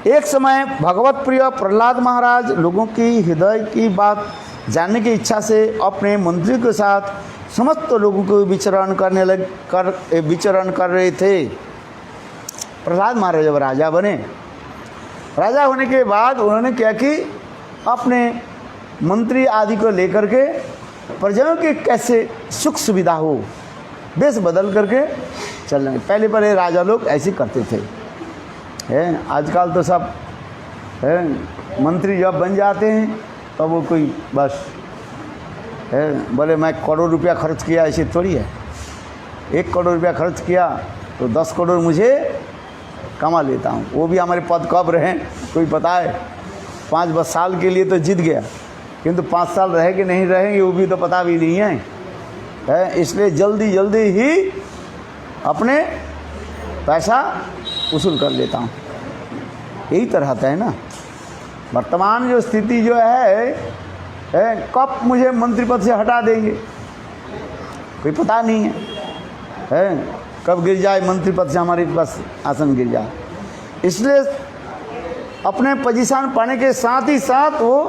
एक समय भगवत प्रिय प्रहलाद महाराज लोगों की हृदय की बात जानने की इच्छा से अपने मंत्री के साथ समस्त लोगों को विचरण कर रहे थे। प्रहलाद महाराज जब राजा बने, राजा होने के बाद उन्होंने क्या कि अपने मंत्री आदि को लेकर के प्रजाओं की कैसे सुख सुविधा हो बेस बदल करके चल रहे। पहले राजा लोग ऐसे करते थे। आजकल तो सब मंत्री जब बन जाते हैं तब तो वो कोई बस बोले मैं करोड़ रुपया खर्च किया, ऐसे थोड़ी है। 1 करोड़ रुपया खर्च किया तो 10 करोड़ मुझे कमा लेता हूँ। वो भी हमारे पद कब रहे कोई पता है? 5-10 साल के लिए तो जीत गया, किंतु 5 साल रहे कि नहीं रहेंगे वो भी तो पता भी नहीं है। इसलिए जल्दी जल्दी ही अपने पैसा वसूल कर लेता हूँ। यही तरह है ना वर्तमान जो स्थिति जो है कब मुझे मंत्री पद से हटा देंगे कोई पता नहीं है। कब गिर जाए मंत्री पद से हमारे पास आसन गिर जाए। इसलिए अपने पोजीशन पाने के साथ ही साथ वो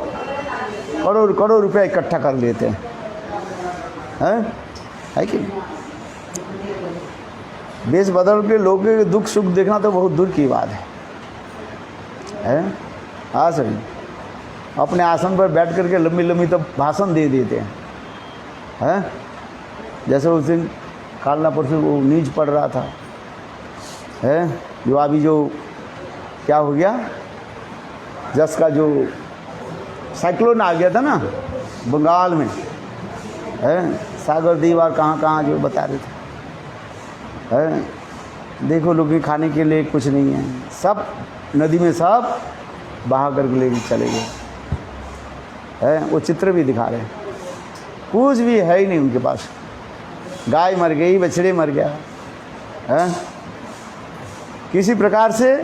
करोड़ रुपया इकट्ठा कर लेते हैं। है कि देश बदल के लोगों के दुख सुख देखना तो बहुत दूर की बात है। हाँ सही, अपने आसन पर बैठ करके लंबी लंबी तो भाषण दे देते हैं। जैसे उस दिन कालना परसों वो न्यूज पढ़ रहा था जो अभी जो क्या हो गया, जस का जो साइक्लोन आ गया था ना बंगाल में, सागर दीवार कहाँ जो बता रहे थे। देखो लोग खाने के लिए कुछ नहीं है, सब नदी में सब बहा कर ले चले गए। वो चित्र भी दिखा रहे हैं, कुछ भी है ही नहीं उनके पास। गाय मर गई, बछड़े मर गया, किसी प्रकार से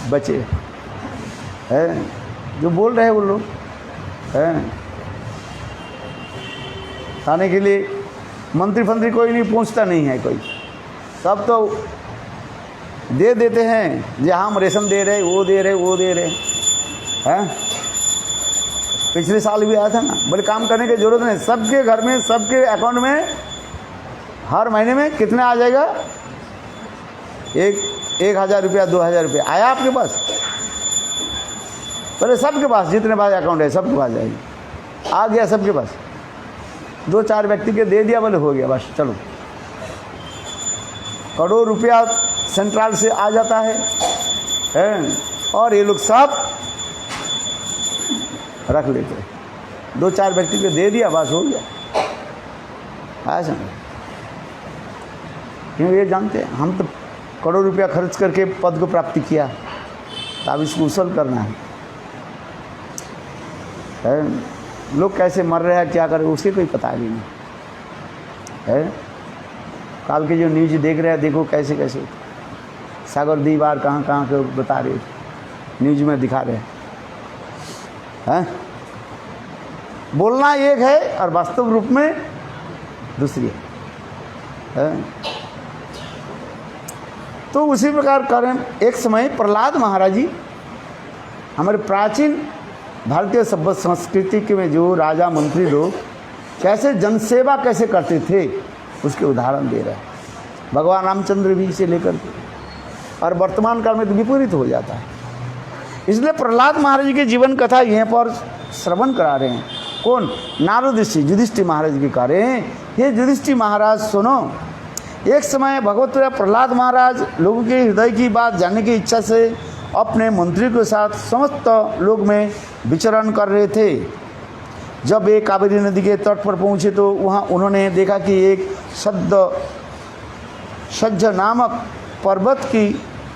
बचे। जो बोल रहे हैं वो लोग खाने के लिए मंत्री फंत्री कोई नहीं पूछता नहीं है कोई, सब तो दे देते हैं। जहाँ हम रेशन दे रहे वो दे रहे हैं। पिछले साल भी आया था ना, बोले काम करने की जरूरत नहीं, सबके घर में सबके अकाउंट में हर महीने में कितना आ जाएगा, 1,000 रुपया 2,000 रुपया आया आपके पास। बोले सबके पास जितने पास अकाउंट है सबके पास जाएगी, आ गया सबके पास। 2-4 व्यक्ति के दे दिया, बोले हो गया बस चलो। करोड़ रुपया सेंट्रल से आ जाता है और ये लोग सब रख लेते हैं। 2-4 व्यक्ति को दे दिया बस हो गया। ऐसा क्यों? ये जानते हैं हम तो करोड़ रुपया खर्च करके पद को प्राप्ति किया, तो अब इसको उछल करना है। लोग कैसे मर रहे हैं क्या कर रहे हैं उसके कोई पता भी नहीं है। काल के जो न्यूज देख रहे हैं देखो कैसे कैसे सागर दीवार कहाँ के बता रहे न्यूज में दिखा रहे हैं। बोलना एक है और वास्तव रूप में दूसरी है। तो उसी प्रकार करें। एक समय प्रहलाद महाराज जी हमारे प्राचीन भारतीय सभ्य संस्कृति के में जो राजा मंत्री लोग कैसे जनसेवा कैसे करते थे उसके उदाहरण दे रहे हैं। भगवान रामचंद्र भी इसे लेकर और वर्तमान काल में तो विपरीत हो जाता है। इसलिए प्रहलाद महाराज जी की जीवन कथा यहाँ पर श्रवण करा रहे हैं। कौन? नारद ऋषि युधिष्ठिर महाराज की कह रहे हैं, हे युधिष्ठिर महाराज सुनो, एक समय भगवत प्रहलाद महाराज लोगों के हृदय की बात जानने की इच्छा से अपने मंत्री के साथ समस्त लोक में विचरण कर रहे थे। जब वे कावेरी नदी के तट पर पहुँचे तो वहाँ उन्होंने देखा कि एक सज्ज नामक पर्वत की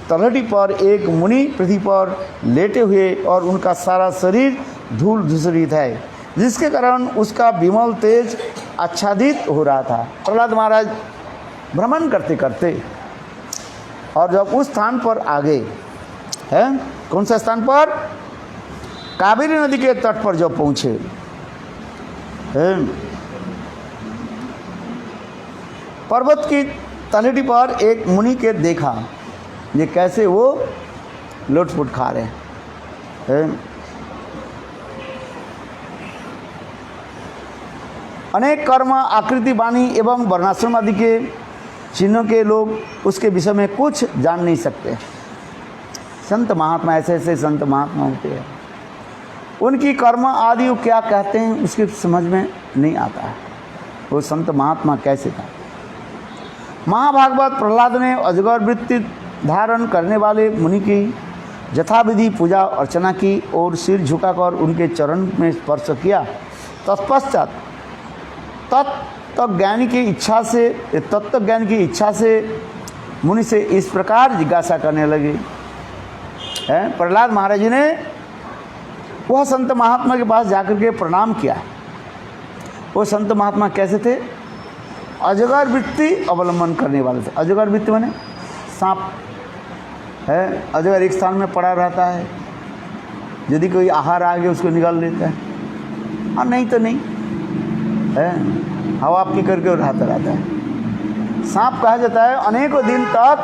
तलहटी पर एक मुनि पृथ्वी पर लेटे हुए और उनका सारा शरीर धूल धूसरित है, जिसके कारण उसका विमल तेज आच्छादित हो रहा था। प्रहलाद महाराज भ्रमण करते करते और जब उस स्थान पर आ गए, हैं कौन सा स्थान पर? कावेरी नदी के तट पर जब पहुँचे, पर्वत की तलहटी पर एक मुनि के देखा, ये कैसे वो लोटपुट खा रहे हैं। अनेक कर्म, आकृति, वाणी एवं वर्णाश्रम आदि के चिन्हों के लोग उसके विषय में कुछ जान नहीं सकते। संत महात्मा ऐसे ऐसे संत महात्मा होते हैं, उनकी कर्म आदि क्या कहते हैं उसके समझ में नहीं आता है, वो संत महात्मा कैसे था। महाभागवत प्रहलाद ने अजगर वृत्ति धारण करने वाले मुनि की यथाविधि पूजा अर्चना की और सिर झुकाकर उनके चरण में स्पर्श किया। तत्पश्चात तत्वज्ञानी की इच्छा से मुनि से इस प्रकार जिज्ञासा करने लगे। प्रहलाद महाराज जी ने वह संत महात्मा के पास जाकर के प्रणाम किया। वो संत महात्मा कैसे थे? अजगर वृत्ति अवलंबन करने वाले थे। अजगर वृत्ति माने सांप है, अजगर एक स्थान में पड़ा रहता है, यदि कोई आहार आ गया उसको निकाल लेता है, और नहीं तो नहीं है, हवा पी करके रहता रहता है। सांप कहा जाता है अनेकों दिन तक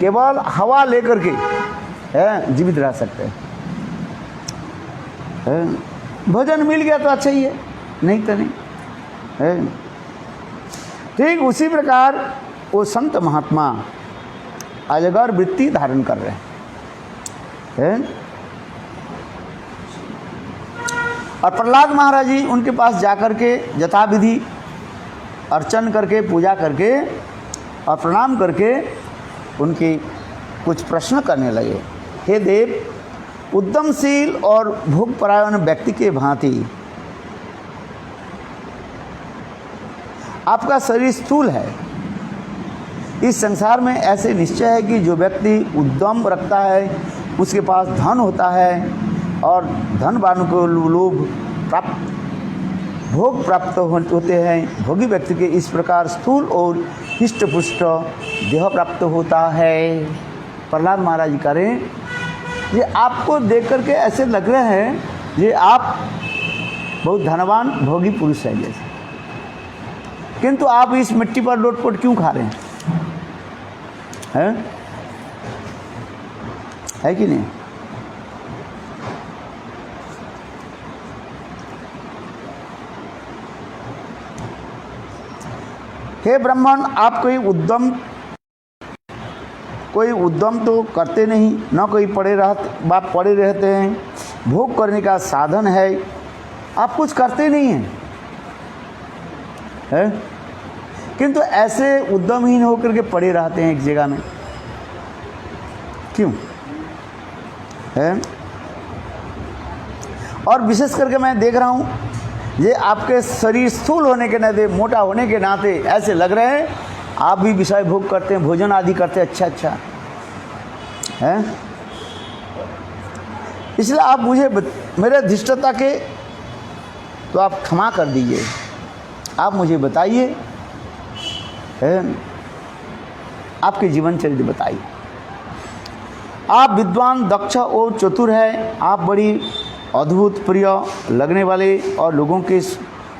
केवल हवा लेकर के है जीवित रह सकते हैं। भोजन मिल गया तो अच्छा ही है, नहीं तो नहीं है। ठीक उसी प्रकार वो संत महात्मा अजगर वृत्ति धारण कर रहे हैं। और प्रहलाद महाराज जी उनके पास जाकर के यथाविधि अर्चन करके, पूजा करके और प्रणाम करके उनकी कुछ प्रश्न करने लगे। हे देव, उद्यमशील और भोगपरायण व्यक्ति के भांति आपका शरीर स्थूल है। इस संसार में ऐसे निश्चय है कि जो व्यक्ति उद्यम रखता है उसके पास धन होता है और धनवान को लोभ भोग प्राप्त होते हैं। भोगी व्यक्ति के इस प्रकार स्थूल और हिष्ट पुष्ट देह प्राप्त होता है। प्रहलाद महाराज जी करें, ये आपको देख करके ऐसे लग रहे हैं ये आप बहुत धनवान भोगी पुरुष हैं जैसे, किंतु आप इस मिट्टी पर लोटपोट क्यों खा रहे हैं? है कि नहीं? हे ब्राह्मण, आप कोई उद्यम तो करते नहीं, न कोई पड़े रहते हैं। भोग करने का साधन है, आप कुछ करते नहीं हैं, किंतु ऐसे उद्यमहीन होकर के पड़े रहते हैं एक जगह में, क्यों है? और विशेष करके मैं देख रहा हूँ ये आपके शरीर स्थूल होने के नाते, मोटा होने के नाते ऐसे लग रहे हैं आप भी विषय भोग करते हैं, भोजन आदि करते हैं, अच्छा है। इसलिए आप मुझे मेरे धृष्टता के तो आप क्षमा कर दीजिए। आप मुझे बताइए, आपके जीवन चरित्र बताइए। आप विद्वान, दक्ष और चतुर हैं। आप बड़ी अद्भुत, प्रिय लगने वाले और लोगों के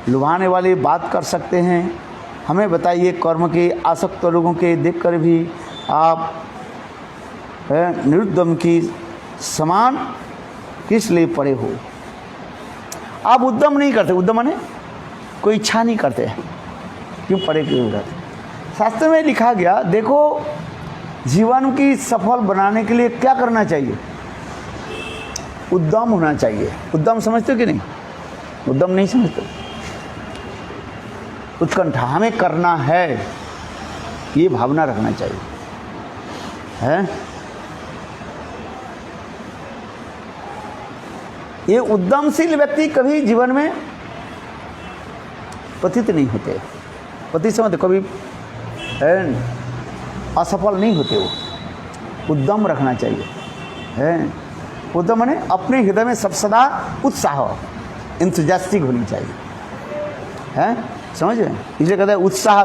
लुभाने वाले बात कर सकते हैं। हमें बताइए, कर्म के आसक्त लोगों के देखकर भी आप निरुद्यम की समान किस लिए पड़े हो? आप उद्यम नहीं करते, उद्यम माने कोई इच्छा नहीं करते, क्यों पड़े क्यों रहते? शास्त्र में लिखा गया, देखो जीवन की सफल बनाने के लिए क्या करना चाहिए? उद्यम होना चाहिए। उद्यम समझते हो कि नहीं? उद्यम नहीं समझते? उत्कंठा, हमें करना है, ये भावना रखना चाहिए, है। ये उद्यमशील व्यक्ति कभी जीवन में पतित नहीं होते, पतित समझते कभी असफल नहीं होते। वो उद्यम रखना चाहिए, है। उद्यम माने अपने हृदय में सब सदा उत्साह, इंथुजियास्टिक होनी चाहिए, है, समझ रहे। इसलिए कहते हैं उत्साह,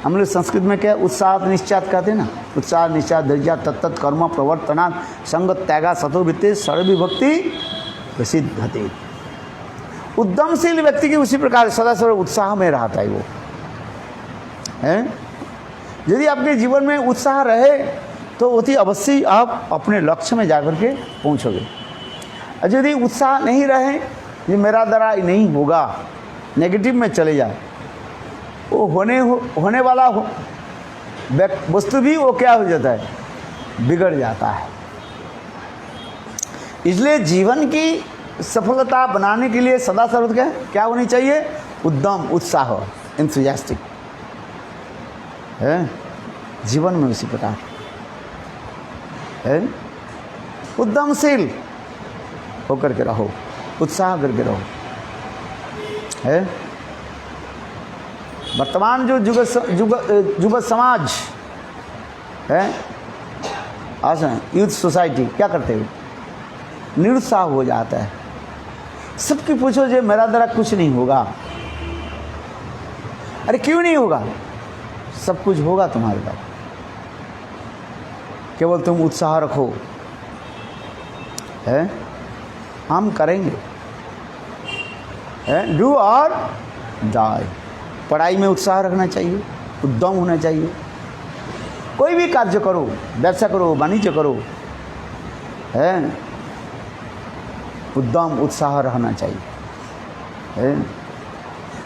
हम लोग संस्कृत में क्या उत्साह निश्चात कहते हैं ना, उत्साह निश्चात धैर्य तत्त कर्म प्रवर्तनात् संग त्यागा सतोवृत्ति सर्वविभक्ति प्रसिद्ध होती। उद्यमशील व्यक्ति की उसी प्रकार सदा सर्व उत्साह में रहता है वो, है। यदि आपके जीवन में उत्साह रहे तो अति अवश्य आप अपने लक्ष्य में जाकर के पहुंचोगे। और यदि उत्साह नहीं रहे, ये मेरा द्वारा नहीं होगा, नेगेटिव में चले जाए, वो होने वाला वस्तु भी वो क्या हो जाता है, बिगड़ जाता है। इसलिए जीवन की सफलता बनाने के लिए सदा सर्वदा क्या होनी चाहिए, उद्यम, उत्साह, एंथुसियास्टिक, है। जीवन में उसी प्रकार है, उद्यमशील होकर के रहो, उत्साह करके रहो, है। वर्तमान जो युग समाज है, आज यूथ सोसाइटी क्या करते हैं, निरुत्साह हो जाता है। सबकी पूछो जो मेरा द्वारा कुछ नहीं होगा, अरे क्यों नहीं होगा, सब कुछ होगा तुम्हारे द्वारा, केवल तुम उत्साह रखो, है। हम करेंगे, है, डू और डाई। पढ़ाई में उत्साह रखना चाहिए, उद्यम होना चाहिए। कोई भी कार्य करो, व्यवसाय करो, वाणिज्य करो, है, उद्यम उत्साह रहना चाहिए, है।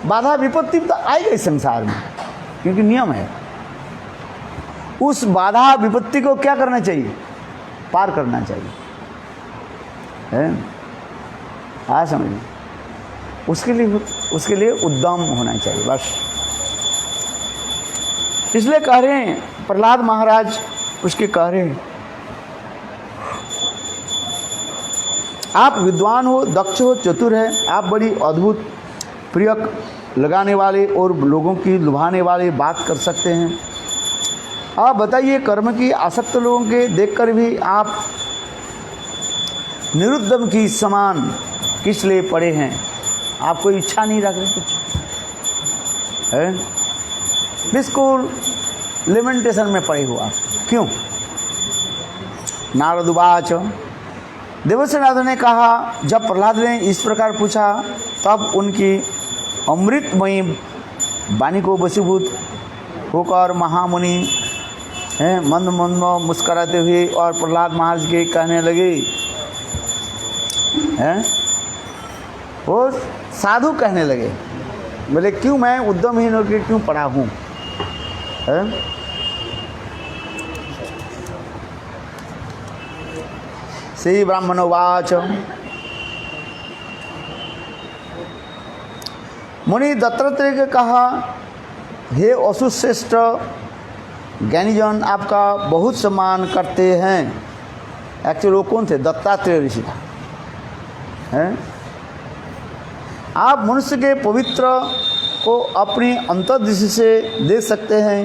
बाधा विपत्ति तो आएगा इस संसार में, क्योंकि नियम है। उस बाधा विपत्ति को क्या करना चाहिए, पार करना चाहिए, है। हाँ समझिए, उसके लिए उद्यम होना चाहिए, बस। इसलिए कह रहे हैं प्रहलाद महाराज, उसके कह रहे हैं आप विद्वान हो, दक्ष हो, चतुर है, आप बड़ी अद्भुत प्रयोग लगाने वाले और लोगों की लुभाने वाले बात कर सकते हैं। आप बताइए, कर्म की आसक्त लोगों के देखकर भी आप निरुद्यम की समान किस लिए पड़े हैं? आप कोई इच्छा नहीं रख रहे कुछ, है, बिल्कुल लिमेंटेशन में पड़े हो आप, क्यों? नारद उवाच, देवर्षि नारद ने कहा, जब प्रहलाद ने इस प्रकार पूछा तब उनकी अमृतमयी वाणी को वशीभूत होकर महामुनि हैं मंद मंद मुस्कराते हुए और प्रहलाद महाराज के कहने लगे, हैं, वो साधु कहने लगे, बोले क्यों मैं उद्यमहीन होकर क्यों पड़ा हूँ, है। श्री ब्राह्मणोवाच, मुनि दत्तात्रेय ने कहा, हे असुश्रेष्ठ ज्ञानीजन, आपका बहुत सम्मान करते हैं। एक्चुअली वो कौन थे? दत्तात्रेय ऋषि था, हैं। आप मनुष्य के पवित्र को अपनी अंतर्दृष्टि से देख सकते हैं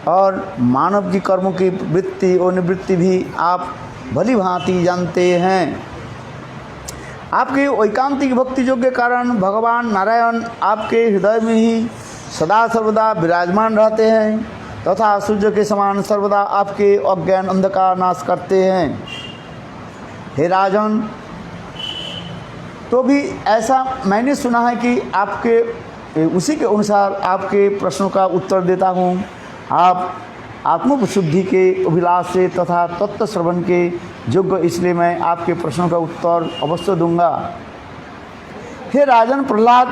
और मानव की कर्मों की वृत्ति और निवृत्ति भी आप भली भांति जानते हैं। आपकी एकांतिक भक्ति योग के कारण भगवान नारायण आपके हृदय में ही सदा सर्वदा विराजमान रहते हैं तथा सूर्य के समान सर्वदा आपके अज्ञान अंधकार नाश करते हैं। हे राजन, तो भी ऐसा मैंने सुना है कि आपके उसी के अनुसार आपके प्रश्नों का उत्तर देता हूँ। आप आत्मशुद्धि के अभिलाष से तथा तत्व श्रवण के योग्य, इसलिए मैं आपके प्रश्नों का उत्तर अवश्य दूंगा। हे राजन प्रहलाद,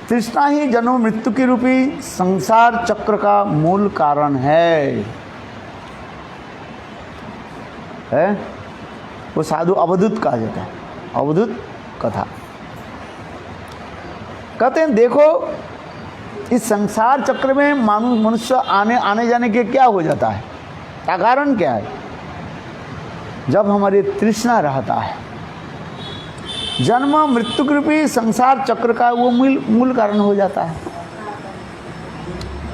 तृष्णा ही जन्म मृत्यु की रूपी संसार चक्र का मूल कारण है। वो साधु अवधूत कहा जाता है, अवधूत कथा। कहते हैं देखो, इस संसार चक्र में मनुष्य आने जाने के क्या हो जाता है, का कारण क्या है? जब हमारी तृष्णा रहता है, जन्म मृत्यु रूपी संसार चक्र का वो मूल कारण हो जाता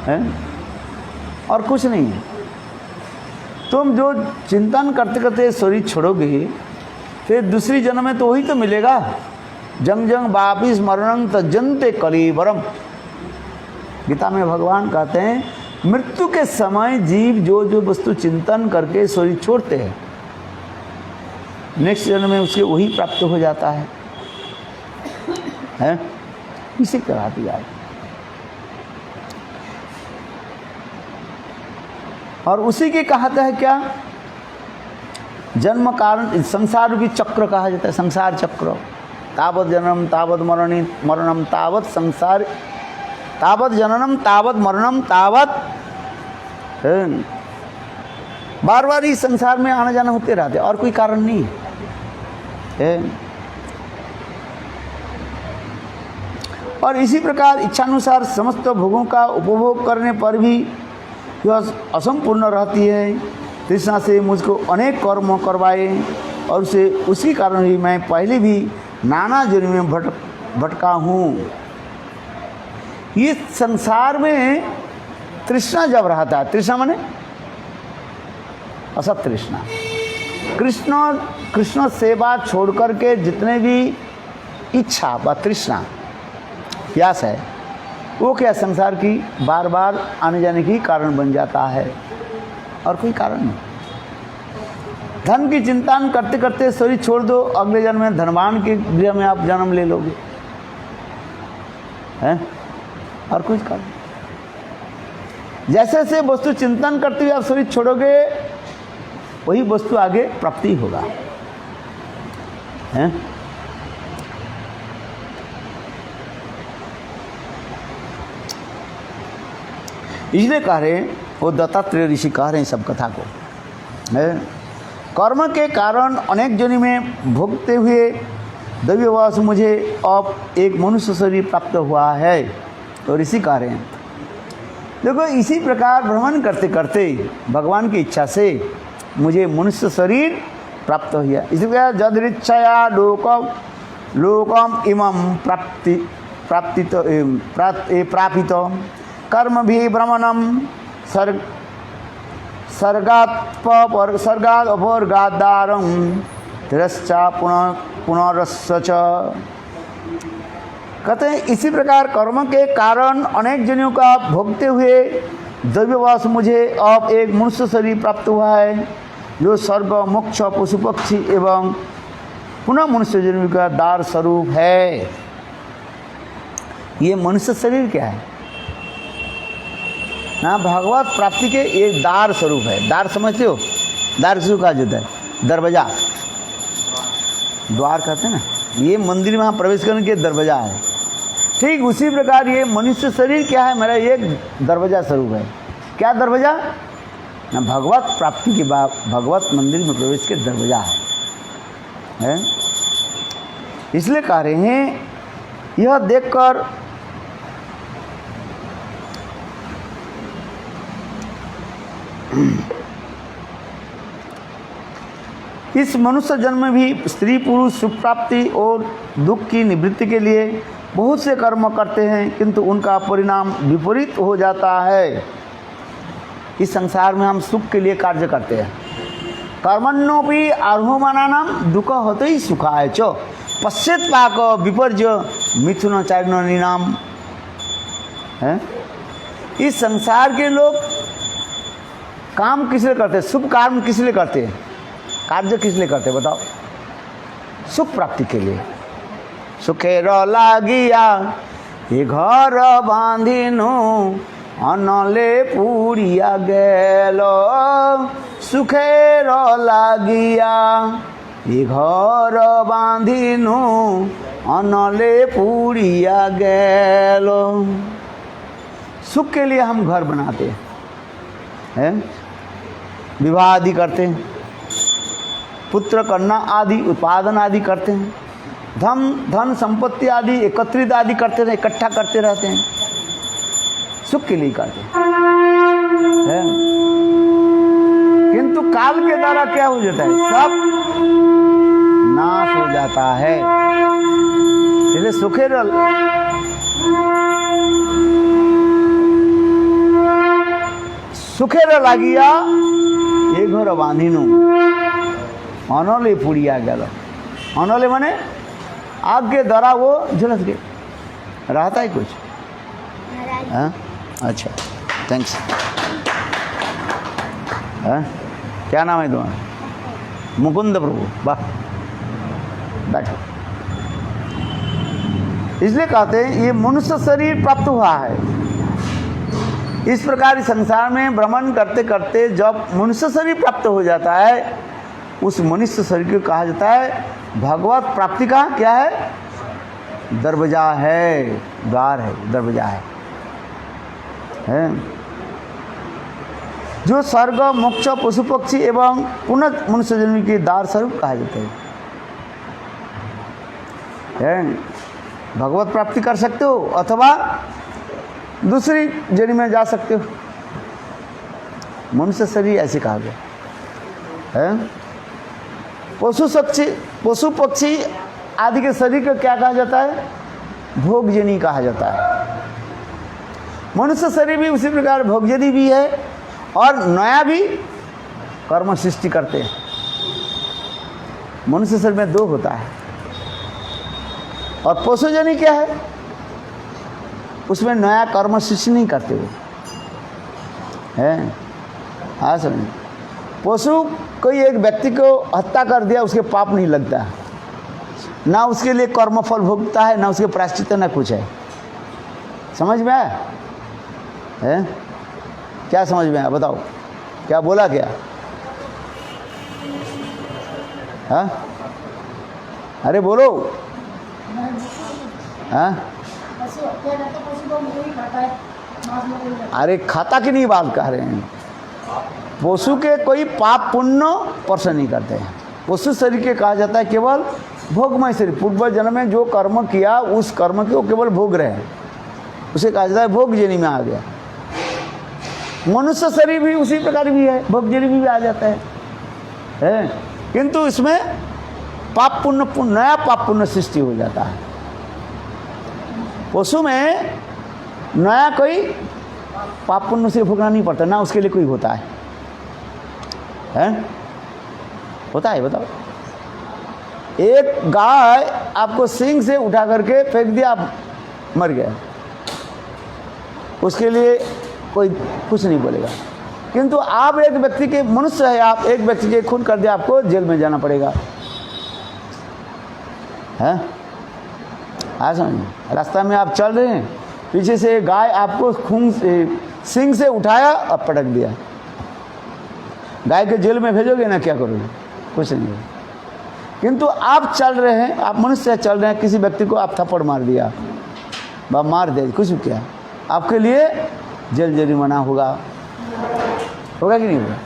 है? और कुछ नहीं है। तुम जो चिंतन करते करते शरीर छोड़ोगे, फिर दूसरी जन्म में तो वही तो मिलेगा। जंग जंग वापिस मरणं तजन्ते कलेवरम। गीता में भगवान कहते हैं मृत्यु के समय जीव जो जो वस्तु चिंतन करके शरीर छोड़ते हैं, नेक्स्ट जन्म में उसके वही प्राप्त हो जाता है, इसे करा दिया है। और उसी के कहता है क्या, जन्म कारण संसार रूपी चक्र कहा जाता है। संसार चक्र, तावत जन्म तावत मरणम तावत संसार, तावत जननम तावत मरणम तावत, बार बार इस संसार में आना जाना होते रहते, और कोई कारण नहीं है। और इसी प्रकार इच्छानुसार समस्त भोगों का उपभोग करने पर भी यह असंपूर्ण रहती है। तृष्णा से मुझको अनेक कर्म करवाए, और उसी कारण ही मैं पहले भी नाना जन्म में भटका हूँ। ये संसार में तृष्णा जब रहता है, तृष्णा माने असत तृष्णा, कृष्ण सेवा छोड़ करके जितने भी इच्छा व तृष्णा प्यास है, वो क्या संसार की बार बार आने जाने की कारण बन जाता है, और कोई कारण नहीं। धन की चिंता करते करते शरीर छोड़ दो, अगले जन्म में धनवान के गृह में आप जन्म ले लोगे, हैं? और कुछ कारण। जैसे जैसे वस्तु चिंतन करते हुए आप शरीर छोड़ोगे, वही वस्तु आगे प्राप्ति होगा, हैं? इसलिए कह रहे हैं, वो दत्तात्रेय ऋषि कह रहे हैं सब कथा को, है? कर्म के कारण अनेक जन्म में भोगते हुए दैववश मुझे अब एक मनुष्य शरीर प्राप्त हुआ है। तो ऋषि कह रहे हैं, देखो इसी प्रकार भ्रमण करते करते भगवान की इच्छा से मुझे मनुष्य शरीर प्राप्त हुआ। इसलिए जदृच्छया लोकम इमं प्रापित कर्म भी भ्रमणम सर्गाद अपवर्गादारम तिरश्चा पुनरस्य च। कहते हैं इसी प्रकार कर्म के कारण अनेक जन्मों का भोगते हुए दैववश मुझे अब एक मनुष्य शरीर प्राप्त हुआ है, जो स्वर्ग मोक्ष पशु पक्षी एवं पुनः मनुष्य जन्म का दार स्वरूप है। ये मनुष्य शरीर क्या है ना, भगवत प्राप्ति के एक दार स्वरूप है। दार समझते हो, दार किसको कहा जाता है? दरवाजा, द्वार कहते हैं ना, ये मंदिर में प्रवेश करने के दरवाजा है। ठीक उसी प्रकार ये मनुष्य शरीर क्या है, मेरा एक दरवाजा स्वरूप है। क्या दरवाजा ना, भगवत प्राप्ति के बाद भगवत मंदिर में प्रवेश के दरवाजा है? इसलिए कह रहे हैं, यह देखकर इस मनुष्य जन्म में भी स्त्री पुरुष सुख प्राप्ति और दुख की निवृत्ति के लिए बहुत से कर्म करते हैं, किंतु उनका परिणाम विपरीत हो जाता है। इस संसार में हम सुख के लिए कार्य करते हैं। कर्मण्योपि आरोहमानानाम दुख होते ही सुखाय च पश्चेत पाक विपर्य मिथुन चारिणाम है। इस संसार के लोग काम किस लिए करते हैं? शुभ काम किस लिए करते हैं? कार्य किस लिए करते हैं बताओ? सुख प्राप्ति के लिए। सुखेर लागिया ये घर बांधिनु अनले पुरिया गेलो। सुखेर लागिया ये घर बांधिनु अनले पुरिया गेलो। सुख के लिए हम घर बनाते हैं, विवाह आदि करते हैं, पुत्र कन्या आदि उत्पादन आदि करते हैं, धन संपत्ति आदि एकत्रित आदि करते हैं, इकट्ठा करते रहते हैं। सुख के लिए करते हैं, किंतु काल के द्वारा क्या हो जाता है, सब नाश हो जाता है। इसलिए सुखे सुखेर लागिया ये घर बांधिनु अनले पुड़िया गल। अनले माने आग के द्वारा वो झुलस गए, रहता है कुछ। हाँ अच्छा, थैंक्स। हाँ क्या नाम है तुम्हारा? मुकुंद प्रभु, वाह, बैठो। इसलिए कहते हैं ये मनुष्य शरीर प्राप्त हुआ है। इस प्रकार इस संसार में भ्रमण करते करते जब मनुष्य शरीर प्राप्त हो जाता है, उस मनुष्य शरीर को कहा जाता है भगवत प्राप्ति का क्या है, दरवाजा है, द्वार है, दरवाजा है। जो स्वर्ग मोक्ष पशु पक्षी एवं पुनः मनुष्य जन्म के द्वार स्वरूप कहा जाता है। भगवत प्राप्ति कर सकते हो अथवा दूसरी जन्म में जा सकते हो। मनुष्य शरीर ऐसे कहा गया है। पशु पक्षी आदि के शरीर को क्या कहा जाता है, भोगजनी कहा जाता है। मनुष्य शरीर भी उसी प्रकार भोगजनी भी है और नया भी कर्म सृष्टि करते हैं। मनुष्य शरीर में दो होता है। और पशुजनी क्या है, उसमें नया कर्म सृष्टि नहीं करते हुए है। हाँ समझ, पशु कोई एक व्यक्ति को हत्या कर दिया, उसके पाप नहीं लगता, ना उसके लिए कर्मफल भोगता है, ना उसके प्रायश्चित, ना कुछ है। समझ में आया है? क्या समझ में आया बताओ, क्या बोला क्या? हाँ अरे बोलो। हाँ अरे खाता की नहीं बात कर रहे हैं। पशु के कोई पाप पुण्य स्पर्श नहीं करते हैं। पशु शरीर के कहा जाता है केवल भोगमय शरीर। पूर्व जन्म में जो कर्म किया उस कर्म के वो केवल भोग रहे हैं, उसे कहा जाता है भोग जनी में आ गया। मनुष्य शरीर भी उसी प्रकार भी है, भोग जनी भी आ जाता है। किंतु इसमें पाप पुण्य नया पाप पुण्य सृष्टि हो जाता है। पशु में नया कोई पाप पुण्य से भोगना नहीं पड़ता, ना उसके लिए कोई होता है। होता है बताओ। एक गाय आपको सींग से उठा करके फेंक दिया, आप मर गया, उसके लिए कोई कुछ नहीं बोलेगा। किंतु आप एक व्यक्ति के मनुष्य है, आप एक व्यक्ति के खून कर दिया, आपको जेल में जाना पड़ेगा। है आज समझ, रास्ता में आप चल रहे हैं, पीछे से गाय आपको खून से सींग से उठाया और पटक दिया, गाय के जेल में भेजोगे ना, क्या करोगे? कुछ नहीं। किंतु आप चल रहे हैं, आप मनुष्य चल रहे हैं, किसी व्यक्ति को आप थप्पड़ मार दिया, मार दे, कुछ किया, आपके लिए जेल जुर्माना होगा, होगा कि नहीं होगा?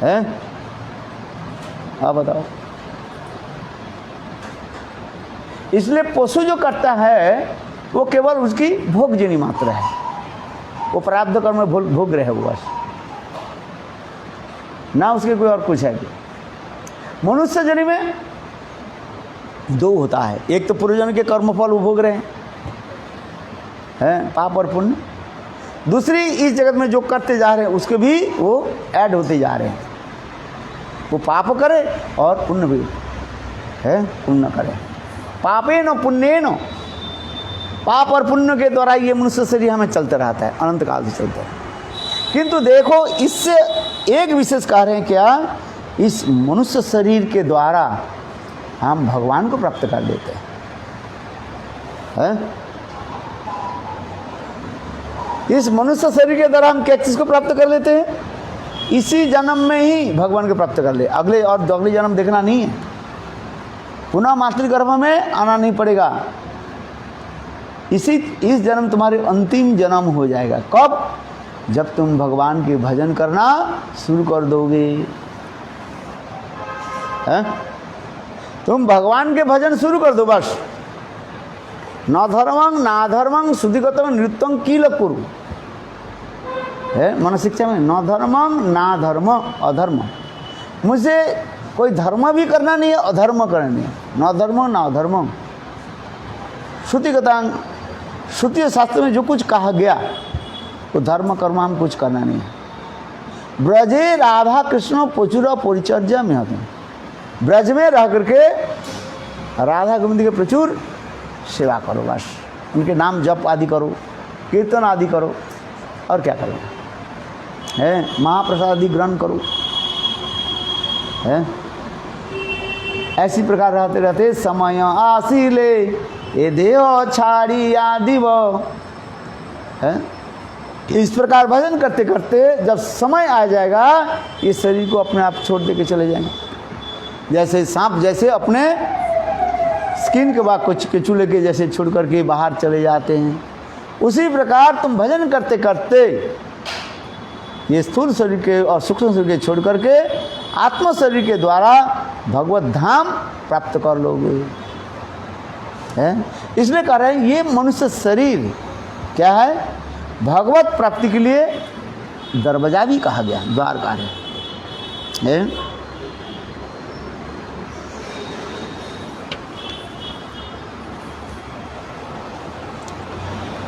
है आप बताओ। इसलिए पशु जो करता है वो केवल उसकी भोगजनी मात्र है, वो प्रारब्ध कर्म में भोग रहे वो बस, ना उसके कोई और कुछ है। मनुष्य जन्म में दो होता है, एक तो पूर्वजन्म के कर्मफल वो भोग रहे हैं, पाप और पुण्य। दूसरी इस जगत में जो करते जा रहे हैं उसके भी वो ऐड होते जा रहे हैं, वो पाप करे और पुण्य भी है, पुण्य करे। पापे न पुण्य न, पाप और पुण्य के द्वारा ये मनुष्य शरीर हमें चलते रहता है, अनंत काल से चलता है। किंतु देखो इससे एक विशेष कह रहे हैं क्या, इस मनुष्य शरीर के द्वारा हम भगवान को प्राप्त कर लेते हैं। इस मनुष्य शरीर के द्वारा हम क्या चीज को प्राप्त कर लेते हैं? इसी जन्म में ही भगवान को प्राप्त कर ले, अगले और अगले जन्म देखना नहीं है, पुनः मातृगर्भ में आना नहीं पड़ेगा। इस जन्म तुम्हारे अंतिम जन्म हो जाएगा। कब? जब तुम भगवान के भजन करना शुरू कर दोगे। तुम भगवान के भजन शुरू कर दो बस। न धर्मं ना धर्मं शुद्धिगतम नृत्यं किल कुरु। है मन शिक्षा में, न धर्मम ना धर्म अधर्म। मुझे कोई धर्म भी करना नहीं है, अधर्म करना नहीं है, न धर्म ना अधर्म। श्रुतिगतांग, श्रुति शास्त्र में जो कुछ कहा गया वो धर्म कर्म हम कुछ करना नहीं है। ब्रजे राधा कृष्ण प्रचुर परिचर्या में होते हैं, ब्रज में रह करके राधा गोविंद के प्रचुर सेवा करो, बस उनके नाम जप आदि करो, कीर्तन आदि करो, और क्या करो है, महाप्रसाद आदि ग्रहण करो है। ऐसी प्रकार रहते रहते समय आसीले ये देह छाड़ी आदि वो है। इस प्रकार भजन करते करते जब समय आ जाएगा ये शरीर को अपने आप छोड़ दे के चले जाएंगे। जैसे सांप जैसे अपने स्किन के बाद कुछ के चूल्हे के जैसे छोड़ करके बाहर चले जाते हैं, उसी प्रकार तुम भजन करते करते ये स्थूल शरीर के और सूक्ष्म शरीर के छोड़ करके आत्म शरीर के द्वारा भगवत धाम प्राप्त कर लोगे है। इसलिए कह रहे हैं ये मनुष्य शरीर क्या है, भगवत प्राप्ति के लिए दरवाजा भी कहा गया, द्वार कार्य है।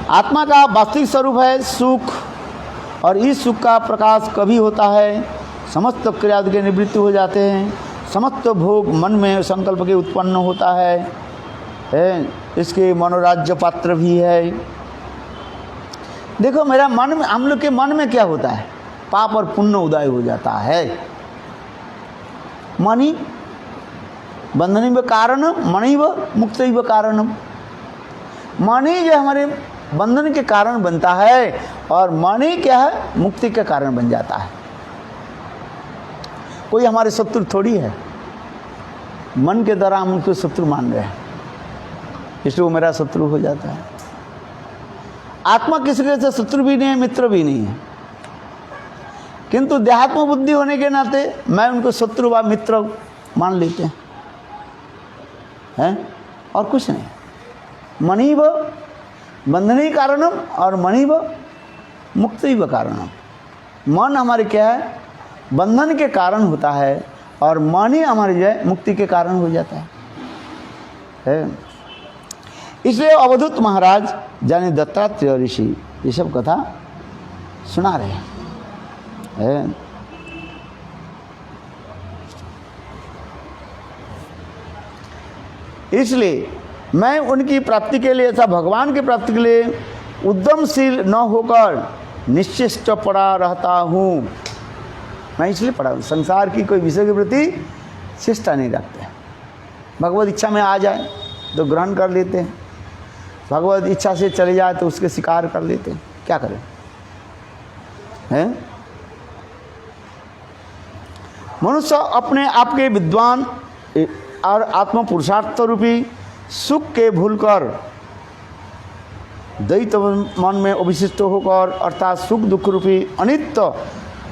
आत्मा का वास्तविक स्वरूप है सुख, और इस सुख का प्रकाश कभी होता है समस्त क्रिया के निवृत्ति हो जाते हैं, समस्त भोग मन में संकल्प के उत्पन्न होता है। इसके मनोराज्य पात्र भी है। देखो मेरा मन में, हम लोग के मन में क्या होता है, पाप और पुण्य उदय हो जाता है। मनी बंधनी व कारण, मणि व मुक्त व कारणम। मणि जो हमारे बंधन के कारण बनता है और मणि क्या है, मुक्ति के कारण बन जाता है। कोई हमारे शत्रु थोड़ी है, मन के द्वारा हम उनको शत्रु मान रहे हैं, इसलिए वो मेरा शत्रु हो जाता है। आत्मा किसी के से शत्रु भी नहीं है, मित्र भी नहीं है, किंतु देहात्म बुद्धि होने के नाते मैं उनको शत्रु व मित्र मान लेते हैं, और कुछ नहीं। मणि व बंधनी कारणम और मणि व मुक्ति व कारणम। मन हमारे क्या है, बंधन के कारण होता है, और मणि हमारे जो है मुक्ति के कारण हो जाता है। इसलिए अवधूत महाराज जाने दत्तात्रेय ऋषि ये सब कथा सुना रहे हैं। इसलिए मैं उनकी प्राप्ति के लिए, अथवा भगवान की प्राप्ति के लिए उद्यमशील न होकर निश्चिष्ट पड़ा रहता हूँ। मैं इसलिए पढ़ा हूँ, संसार की कोई विषय के प्रति शिष्टा नहीं रखते। भगवत इच्छा में आ जाए तो ग्रहण कर लेते हैं, भगवत इच्छा से चले जाए तो उसके शिकार कर लेते हैं। क्या करें हैं? मनुष्य अपने आप के विद्वान और आत्म पुरुषार्थ रूपी सुख के भूलकर द्वैत मन में अविशिष्ट होकर, अर्थात सुख दुख रूपी अनित्य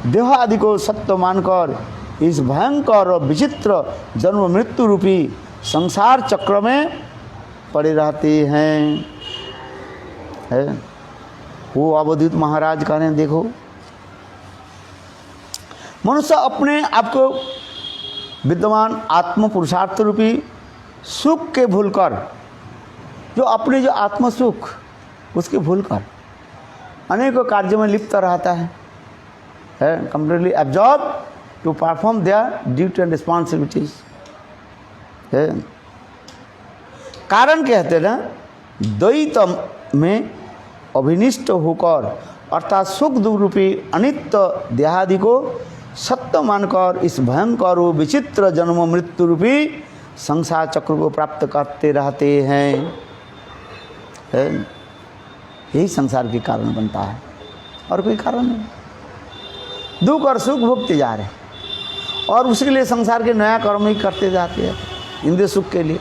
देह आदि को सत्य मानकर इस भयंकर और विचित्र जन्म मृत्यु रूपी संसार चक्र में पड़े रहते हैं। वो अवधूत महाराज कह रहे हैं, देखो मनुष्य अपने आप को विद्यमान आत्म पुरुषार्थ रूपी सुख के भूलकर, जो अपने जो आत्म सुख उसके भूलकर अनेकों कार्यों में लिप्त रहता है, completely absorb to perform their duty and responsibilities. कारण कहते हैं ना, द्वैत में अभिनिष्ट होकर, अर्थात सुख दुख रूपी अनित्य देहादि को सत्य मानकर इस भयंकर व विचित्र जन्म मृत्यु रूपी संसार चक्र को प्राप्त करते रहते हैं। यही संसार के कारण बनता है, और कोई कारण नहीं। दुख और सुख भोगते जा रहे हैं, और उसके लिए संसार के नया कर्म ही करते जाते हैं इंद्रिय सुख के लिए।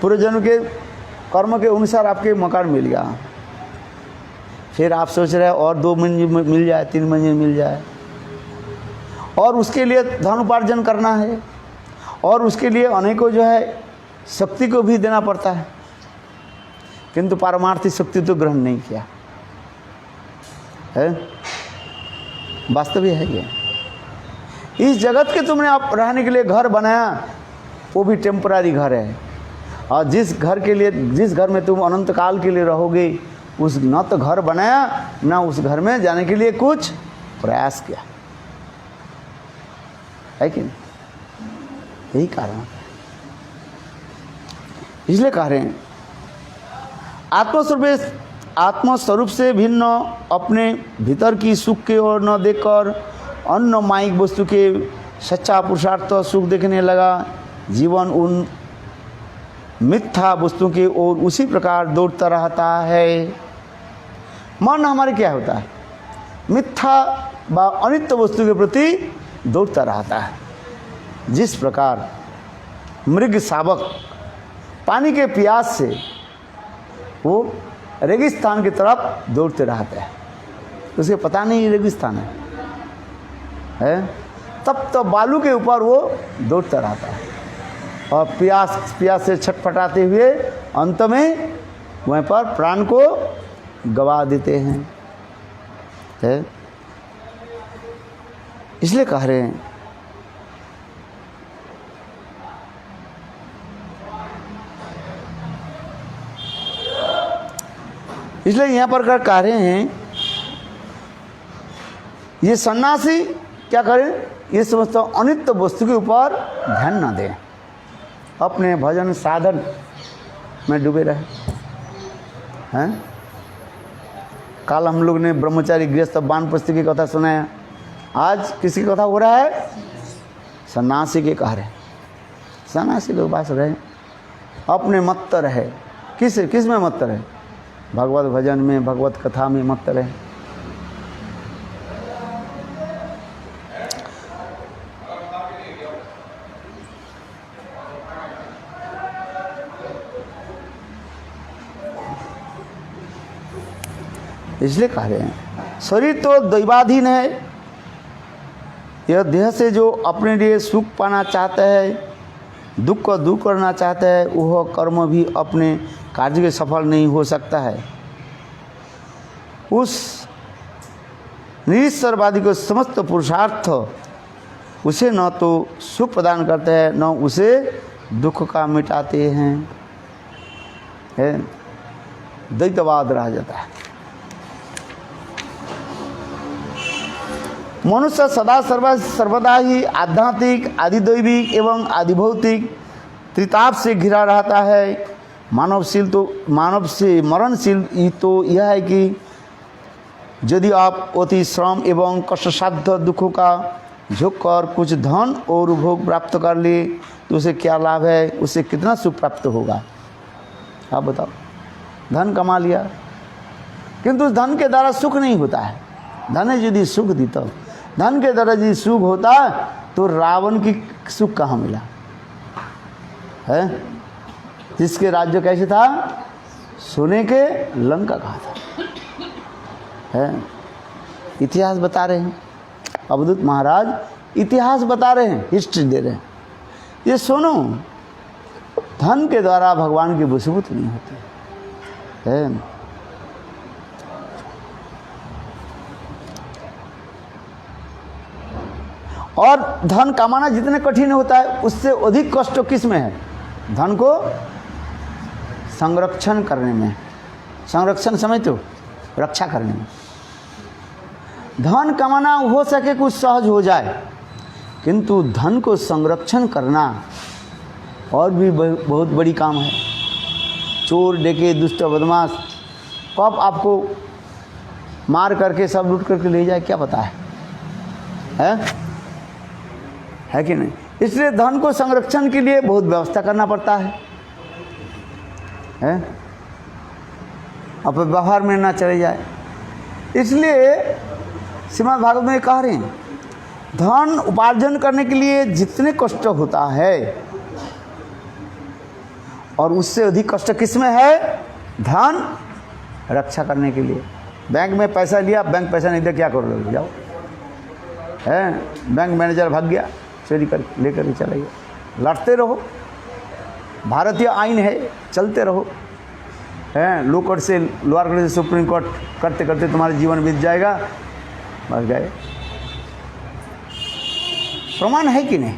पूरे जन्म के कर्म के अनुसार आपके मकान मिल गया, फिर आप सोच रहे हैं और 2 मंजिल मिल जाए, 3 मंजिल मिल जाए, और उसके लिए धन उपार्जन करना है, और उसके लिए अनेकों जो है शक्ति को भी देना पड़ता है, किंतु पारमार्थिक शक्ति तो ग्रहण नहीं किया। है, वास्तव है ये। इस जगत के तुमने आप रहने के लिए घर बनाया, वो भी टेम्पररी घर है। और जिस घर के लिए, जिस घर में तुम अनंत काल के लिए रहोगे, उस न तो घर बनाया, ना उस घर में जाने के लिए कुछ प्रयास किया, है कि नहीं? यही कारण, इसलिए कह रहे हैं आत्मस्वरूप से भिन्न अपने भीतर की सुख की ओर न देखकर अन्य माइक वस्तु के सच्चा पुरुषार्थ सुख देखने लगा। जीवन उन मिथ्या वस्तुओं की ओर उसी प्रकार दौड़ता रहता है। मन हमारे क्या होता है? मिथ्या व अनित्य वस्तु के प्रति दौड़ता रहता है। जिस प्रकार मृग शावक पानी के प्यास से वो रेगिस्तान की तरफ दौड़ते रहते हैं, उसे पता नहीं रेगिस्तान है, तब तो बालू के ऊपर वो दौड़ता रहता है और प्यास से छटपटाते हुए अंत में वहीं पर प्राण को गवा देते हैं, है? इसलिए कह रहे हैं इसलिए यहाँ पर कह रहे हैं ये सन्यासी क्या करें? ये समस्त अनित्य वस्तु के ऊपर ध्यान न दें, अपने भजन साधन में डूबे रहे हैं। कल हम लोग ने ब्रह्मचारी गृहस्थ वानप्रस्थी की कथा सुनाया, आज किसकी कथा हो रहा है? सन्यासी के कह रहे। सन्यासी लोग बस रहे अपने मत्त रहे। किस में मत्त रहे? भगवत भजन में, भगवत कथा में मत्त रहे। इसलिए कह रहे हैं शरीर तो दैवाधीन है। यह देह से जो अपने लिए सुख पाना चाहता है, दुख को दूर करना चाहता है, वह कर्म भी अपने कार्य के सफल नहीं हो सकता है। उस निरीश्वरवादी को समस्त पुरुषार्थ उसे न तो सुख प्रदान करते हैं, न उसे दुख का मिटाते हैं, द्वैतवाद रह जाता है। मनुष्य सदा सर्वदा ही आध्यात्मिक, आदिदैविक एवं आदिभौतिक त्रिताप से घिरा रहता है। मानव से मरणशील तो यह है कि यदि आप अति श्रम एवं कष्टसाध्य दुखों का झोंक कर कुछ धन और उपभोग प्राप्त कर ले तो उसे क्या लाभ है? उसे कितना सुख प्राप्त होगा? आप बताओ। धन कमा लिया, किंतु धन के द्वारा सुख नहीं होता है। धन यदि सुख दी तो, धन के द्वारा यदि सुख होता तो रावण की सुख कहाँ मिला है? जिसके राज्य कैसे था? सोने के लंका कहा था, है? इतिहास बता रहे हैं अवधूत महाराज, इतिहास बता रहे हैं, हिस्ट्री दे रहे हैं। ये सुनो, धन के द्वारा भगवान की वशीभूत नहीं होती है। और धन कमाना जितने कठिन होता है उससे अधिक कष्ट किस में है? धन को संरक्षण करने में। संरक्षण समझते हो? रक्षा करने में। धन कमाना हो सके कुछ सहज हो जाए, किंतु धन को संरक्षण करना और भी बहुत बड़ी काम है। चोर, डकैत, दुष्ट, बदमाश कब आपको मार करके सब लूट करके ले जाए क्या पता है कि नहीं? इसलिए धन को संरक्षण के लिए बहुत व्यवस्था करना पड़ता है। अब व्यवहार में ना चले जाए। इसलिए श्रीमद् भागवत में कह रहे हैं धन उपार्जन करने के लिए जितने कष्ट होता है और उससे अधिक कष्ट किस में है? धन रक्षा करने के लिए। बैंक में पैसा लिया, बैंक पैसा नहीं दे, क्या करोगे? जाओ, बैंक मैनेजर भाग गया, चोरी कर लेकर ही चला गया। लड़ते रहो, भारतीय आईन है, चलते रहो, हैं, लो कोर्ट से लोअर कोर्ट से सुप्रीम कोर्ट करते करते तुम्हारा जीवन बीत जाएगा, बस गए। प्रमाण है कि नहीं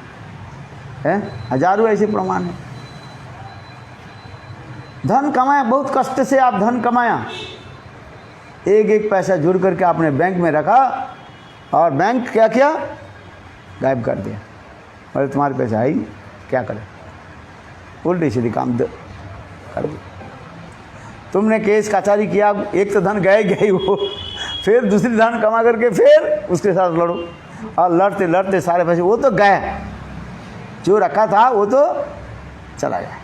है? हजारों ऐसे प्रमाण है। धन कमाया, बहुत कष्ट से आप धन कमाया, एक एक पैसा जुड़ करके आपने बैंक में रखा और बैंक क्या किया, गायब कर दिया। बोले तुम्हारे पैसा है ही, क्या करें, उल्टी सीधी काम कर दिया। तुमने केस कचहरी किया, एक तो धन गए गए वो, फिर दूसरी धन कमा करके फिर उसके साथ लड़ो, और लड़ते लड़ते सारे पैसे वो तो गए, जो रखा था वो तो चला गया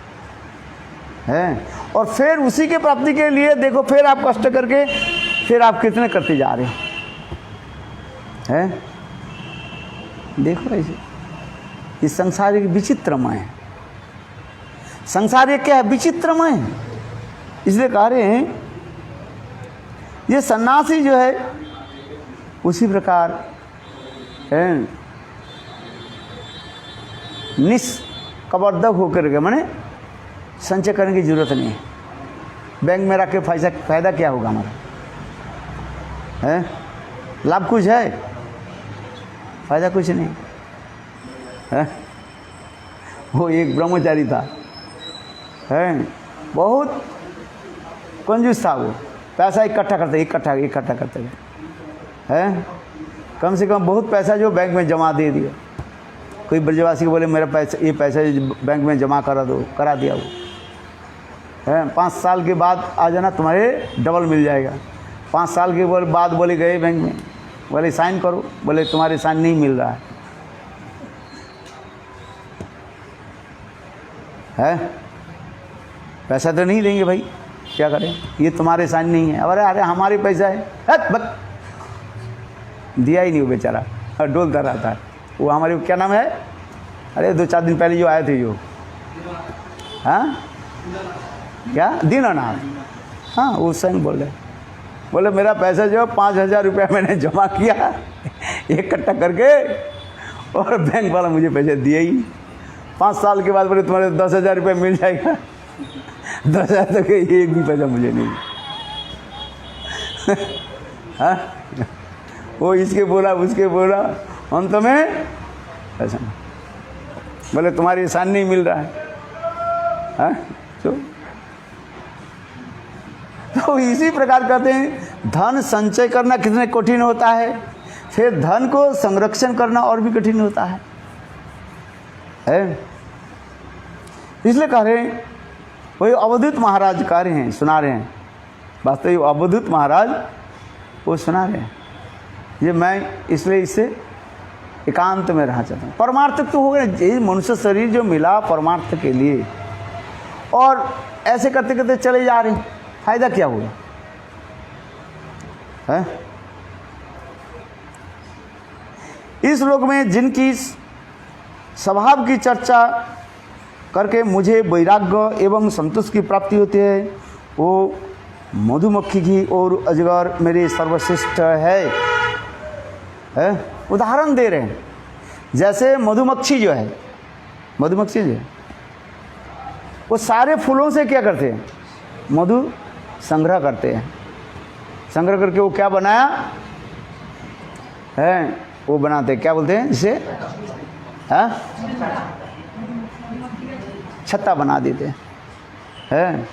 है। और फिर उसी के प्राप्ति के लिए देखो, फिर आप कष्ट करके फिर आप कितने करते जा रहे हो हैं। देखो ऐसे इस संसार एक विचित्रमय है, संसार एक क्या है, विचित्रमय है। इसलिए कह रहे हैं ये सन्यासी जो है उसी प्रकार है, निष्कबर्धक होकर के, माने संचय करने की जरूरत नहीं है। बैंक में रख के फायदा क्या होगा हमारा, है लाभ कुछ है, फायदा कुछ नहीं है। वो एक ब्रह्मचारी था, है बहुत कंजूस था, वो पैसा इकट्ठा करते है, कम से कम बहुत पैसा जो बैंक में जमा दे दिया। कोई ब्रजवासी को बोले मेरा पैसा, ये पैसा बैंक में जमा करा दो, करा दिया वो है। 5 साल के बाद आ जाना, तुम्हारे डबल मिल जाएगा। 5 साल के बाद बोले गए बैंक में, बोले साइन करो, बोले तुम्हारे साइन नहीं मिल रहा है, पैसा तो नहीं देंगे भाई, क्या करें, ये तुम्हारे साइन नहीं है। अरे हमारे पैसा है, दिया ही नहीं वो बेचारा, डोलता रहता है। वो हमारे क्या नाम है, अरे 2-4 दिन पहले जो आए थे जो, हाँ क्या दीनानाथ, हाँ वो संग बोले मेरा पैसा जो 5,000 रुपया मैंने जमा किया इकट्ठा करके, और बैंक वाला मुझे पैसे दिए ही। 5 साल के बाद बोले तुम्हारे 10,000 रुपये मिल जाएगा। 10,000 तक एक भी पैसा मुझे नहीं। हाँ वो इसके बोला उसके बोला, अंत में पैसा बोले तुम्हारी साइन नहीं मिल रहा है। हाँ तो इसी प्रकार कहते हैं धन संचय करना कितने कठिन होता है, फिर धन को संरक्षण करना और भी कठिन होता है। इसलिए कह रहे हैं, वही अवधूत महाराज कह रहे हैं, सुना रहे हैं, वास्तविक अवधूत महाराज वो सुना रहे हैं। ये मैं इसलिए इससे एकांत में रहना चाहता हूँ। परमार्थ तो हो गया, ये मनुष्य शरीर जो मिला परमार्थ के लिए, और ऐसे करते करते चले जा रहे हैं, फायदा क्या हुआ है? इस लोक में जिनकी स्वभाव की चर्चा करके मुझे वैराग्य एवं संतोष की प्राप्ति होती है, वो मधुमक्खी की और अजगर मेरे सर्वश्रेष्ठ है। उदाहरण दे रहे हैं, जैसे मधुमक्खी जो है, मधुमक्खी जो है वो सारे फूलों से क्या करते हैं, मधु संग्रह करते हैं। संग्रह करके वो क्या बनाया है, वो बनाते हैं, क्या बोलते हैं जिसे, छत्ता बना देते हैं,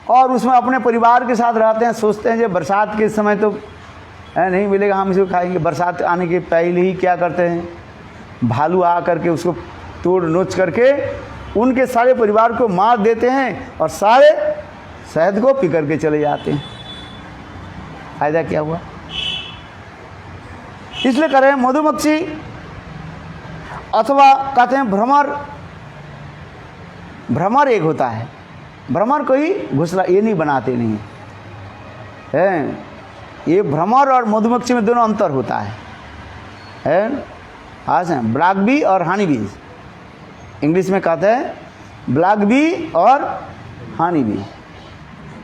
और उसमें अपने परिवार के साथ रहते हैं। सोचते हैं जो बरसात के समय तो नहीं मिलेगा, हम इसको खाएंगे। बरसात आने के पहले ही क्या करते हैं, भालू आ करके उसको तोड़ नोच करके उनके सारे परिवार को मार देते हैं, और सारे शहद को पी करके चले जाते हैं। फायदा क्या हुआ? इसलिए कह रहे हैं मधुमक्खी, अथवा कहते हैं भ्रमर। भ्रमर एक होता है, भ्रमर को ही घोंसला ये नहीं बनाते नहीं है। ये भ्रमर और मधुमक्खी में दोनों अंतर होता है। आज है ब्लैक बी और हनी बी, इंग्लिश में कहते हैं ब्लैक बी और हनी बी।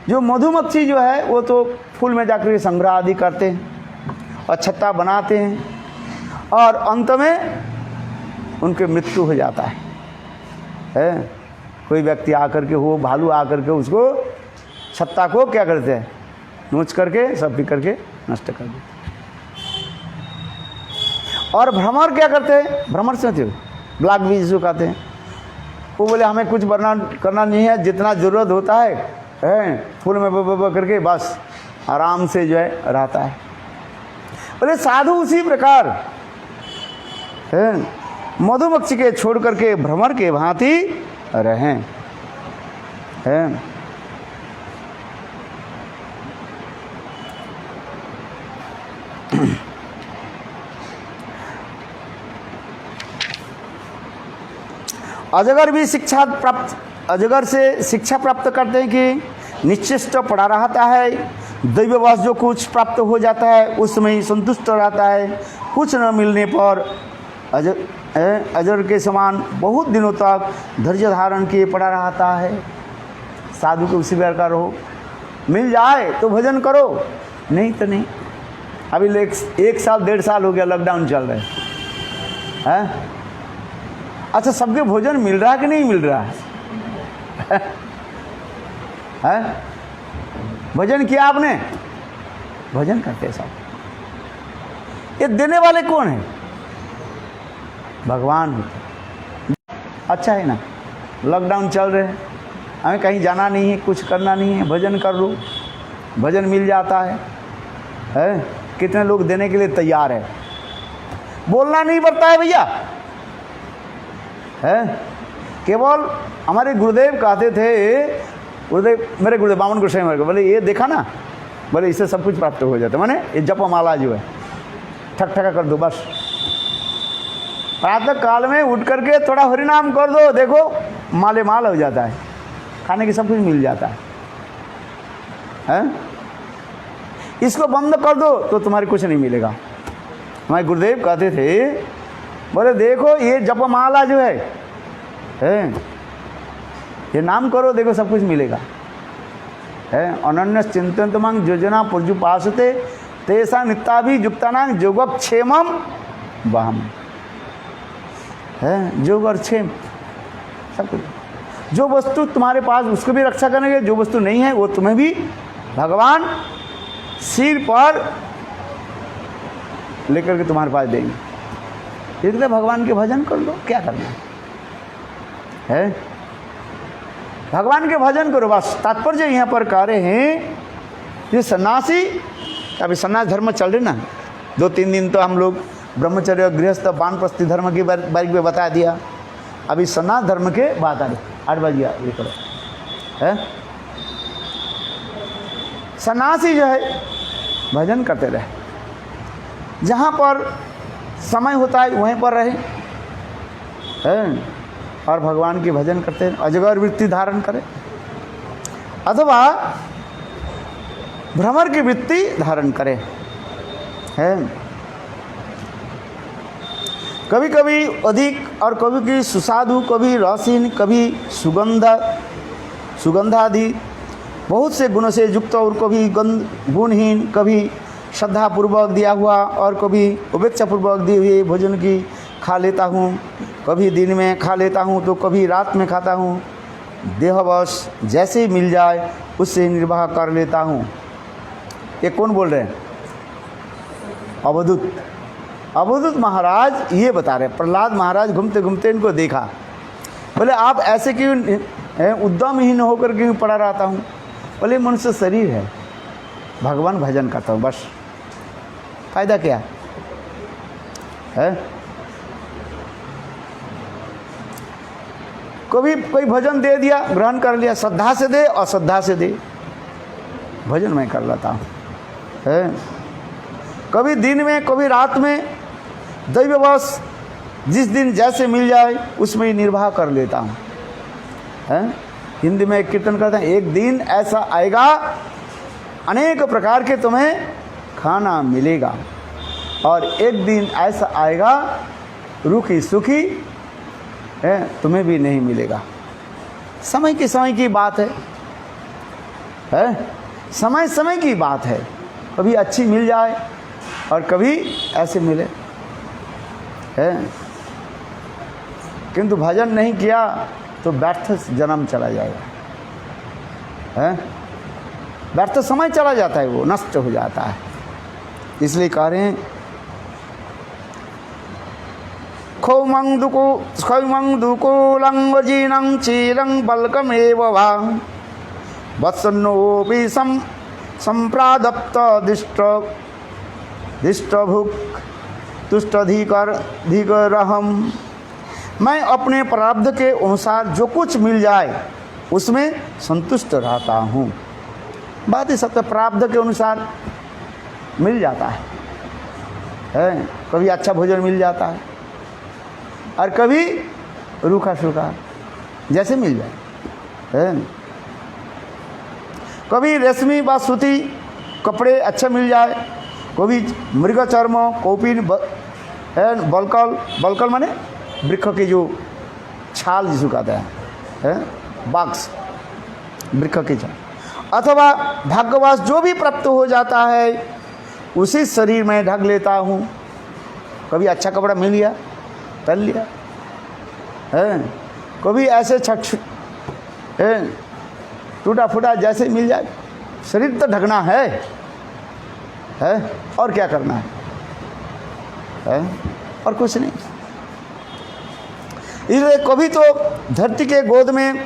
जो मधुमक्खी जो है वो तो फूल में जाकर के संग्रह आदि करते हैं और छत्ता बनाते हैं, और अंत में उनके मृत्यु हो जाता है। कोई व्यक्ति आकर के, हो भालू आकर के उसको छत्ता को क्या करते हैं, नोच करके सब पी करके नष्ट कर देते। और भ्रमर क्या करते हैं, भ्रमर से होते ब्लैक बीज जो कहते हैं, वो बोले हमें कुछ करना नहीं है, जितना ज़रूरत होता है फूल में ब करके बस आराम से जो है रहता है। बोले साधु उसी प्रकार मधुमक्खी के छोड़ करके भ्रमर के भांति रहें। अजगर भी अजगर से शिक्षा प्राप्त करते हैं कि निश्चिष्ट पड़ा रहता है, दैववश जो कुछ प्राप्त हो जाता है उसमें ही संतुष्ट रहता है। कुछ न मिलने पर अजगर के समान बहुत दिनों तक धैर्य धारण किए पड़ा रहता है। साधु के उसी प्रकार रहो, मिल जाए तो भजन करो, नहीं तो नहीं। अभी 1 साल 1.5 साल हो गया लॉकडाउन चल रहा है। अच्छा, सबके भोजन मिल रहा है कि नहीं मिल रहा है? भजन किया आपने? भजन करते सब। ये देने वाले कौन है? भगवान होते। अच्छा है ना, लॉकडाउन चल रहे हैं, हमें कहीं जाना नहीं है, कुछ करना नहीं है, भजन कर लो, भजन मिल जाता है। कितने लोग देने के लिए तैयार है, बोलना नहीं पड़ता है भैया। केवल हमारे गुरुदेव कहते थे, मेरे गुरुदेव बामन गोसाई महाराज बोले ये देखा ना, बोले इससे सब कुछ प्राप्त हो जाता है। माने ये जप माला जो है ठक ठका कर दो बस, प्रातः काल में उठ करके थोड़ा हरिनाम कर दो, देखो माले माल हो जाता है, खाने की सब कुछ मिल जाता है। इसको बंद कर दो तो तुम्हारे कुछ नहीं मिलेगा। हमारे गुरुदेव कहते थे, बोले देखो ये जप माला जो है ये नाम करो, देखो सब कुछ मिलेगा। अनन्य चिंतन मांग योजना पुर्जुपासते तेसा नित्याभियुक्तानां योगक्षेमम वहम। योग और क्षेम सब कुछ, जो वस्तु तुम्हारे पास उसको भी रक्षा करेंगे, जो वस्तु नहीं है वो तुम्हें भी भगवान सिर पर लेकर के तुम्हारे पास देंगे। इसलिए भगवान के भजन कर लो, क्या करना है? भगवान के भजन करो बस। तात्पर्य यहाँ पर कह रहे हैं, ये सन्यासी, अभी सन्यास धर्म चल रहे ना, 2-3 दिन तो हम लोग ब्रह्मचर्य गृहस्थ वानप्रस्थी धर्म की बारीक में बता दिया। अभी सन्यास धर्म के बात आ रही, 8 बज गया, ये करो है। सन्यासी जो है भजन करते रहे, जहाँ पर समय होता है वहीं पर रहे और भगवान के भजन करते हैं, अजगर वृत्ति धारण करें अथवा भ्रमर की वृत्ति धारण करें। कभी कभी अधिक और कभी कभी सुसाधु, कभी रसहीन, कभी सुगंधादि बहुत से गुणों से युक्त और कभी गुणहीन, कभी श्रद्धापूर्वक दिया हुआ और कभी उपेक्षापूर्वक दिए हुए भोजन की खा लेता हूँ। कभी दिन में खा लेता हूँ तो कभी रात में खाता हूँ। देहवश जैसे ही मिल जाए उससे निर्वाह कर लेता हूँ। ये कौन बोल रहे हैं? अवधूत। अवधूत महाराज ये बता रहे हैं। प्रहलाद महाराज घूमते घूमते इनको देखा, बोले आप ऐसे क्यों उद्यमहीन होकर क्यों पड़ा रहता हूँ? बोले मनुष्य शरीर है, भगवान भजन करता हूँ बस, फायदा क्या है? कभी कोई भजन दे दिया, ग्रहण कर लिया, श्रद्धा से दे अश्रद्धा से दे, भजन मैं कर लेता हूँ। कभी दिन में कभी रात में, दैववश जिस दिन जैसे मिल जाए उसमें ही निर्वाह कर लेता हूँ। हिंदी में एक कीर्तन करते हैं, एक दिन ऐसा आएगा अनेक प्रकार के तुम्हें खाना मिलेगा, और एक दिन ऐसा आएगा रूखी सूखी तुम्हें भी नहीं मिलेगा। समय की बात है, समय समय की बात है। कभी अच्छी मिल जाए और कभी ऐसे मिले किंतु भजन नहीं किया तो व्यर्थ जन्म चला जाएगा। व्यर्थ समय चला जाता है, वो नष्ट हो जाता है। इसलिए कह रहे हैं खौमंग दुकूलं वजीनं चीलं बल्कमेव वा वत्सन्नोऽपि संप्रादप्त दिष्टभुक् तुष्टधिकरहम्। मैं अपने प्रारब्ध के अनुसार जो कुछ मिल जाए उसमें संतुष्ट रहता हूँ। बात ही सत्य, प्रारब्ध के अनुसार मिल जाता है। कभी अच्छा भोजन मिल जाता है और कभी रूखा सूखा जैसे मिल जाए है। कभी रेशमी व सूती कपड़े अच्छे मिल जाए, कभी मृग चर्म कौपीन बलकल माने वृक्ष की जो छाल जिसको कहते हैं, बाक्स वृक्ष की छाल, अथवा भाग्यवश जो भी प्राप्त हो जाता है उसी शरीर में ढक लेता हूँ। कभी अच्छा कपड़ा मिल गया पहन लिया है, कभी ऐसे टूटा फूटा जैसे मिल जाए, शरीर तो ढकना है और क्या करना है और कुछ नहीं। इसलिए कभी तो धरती के गोद में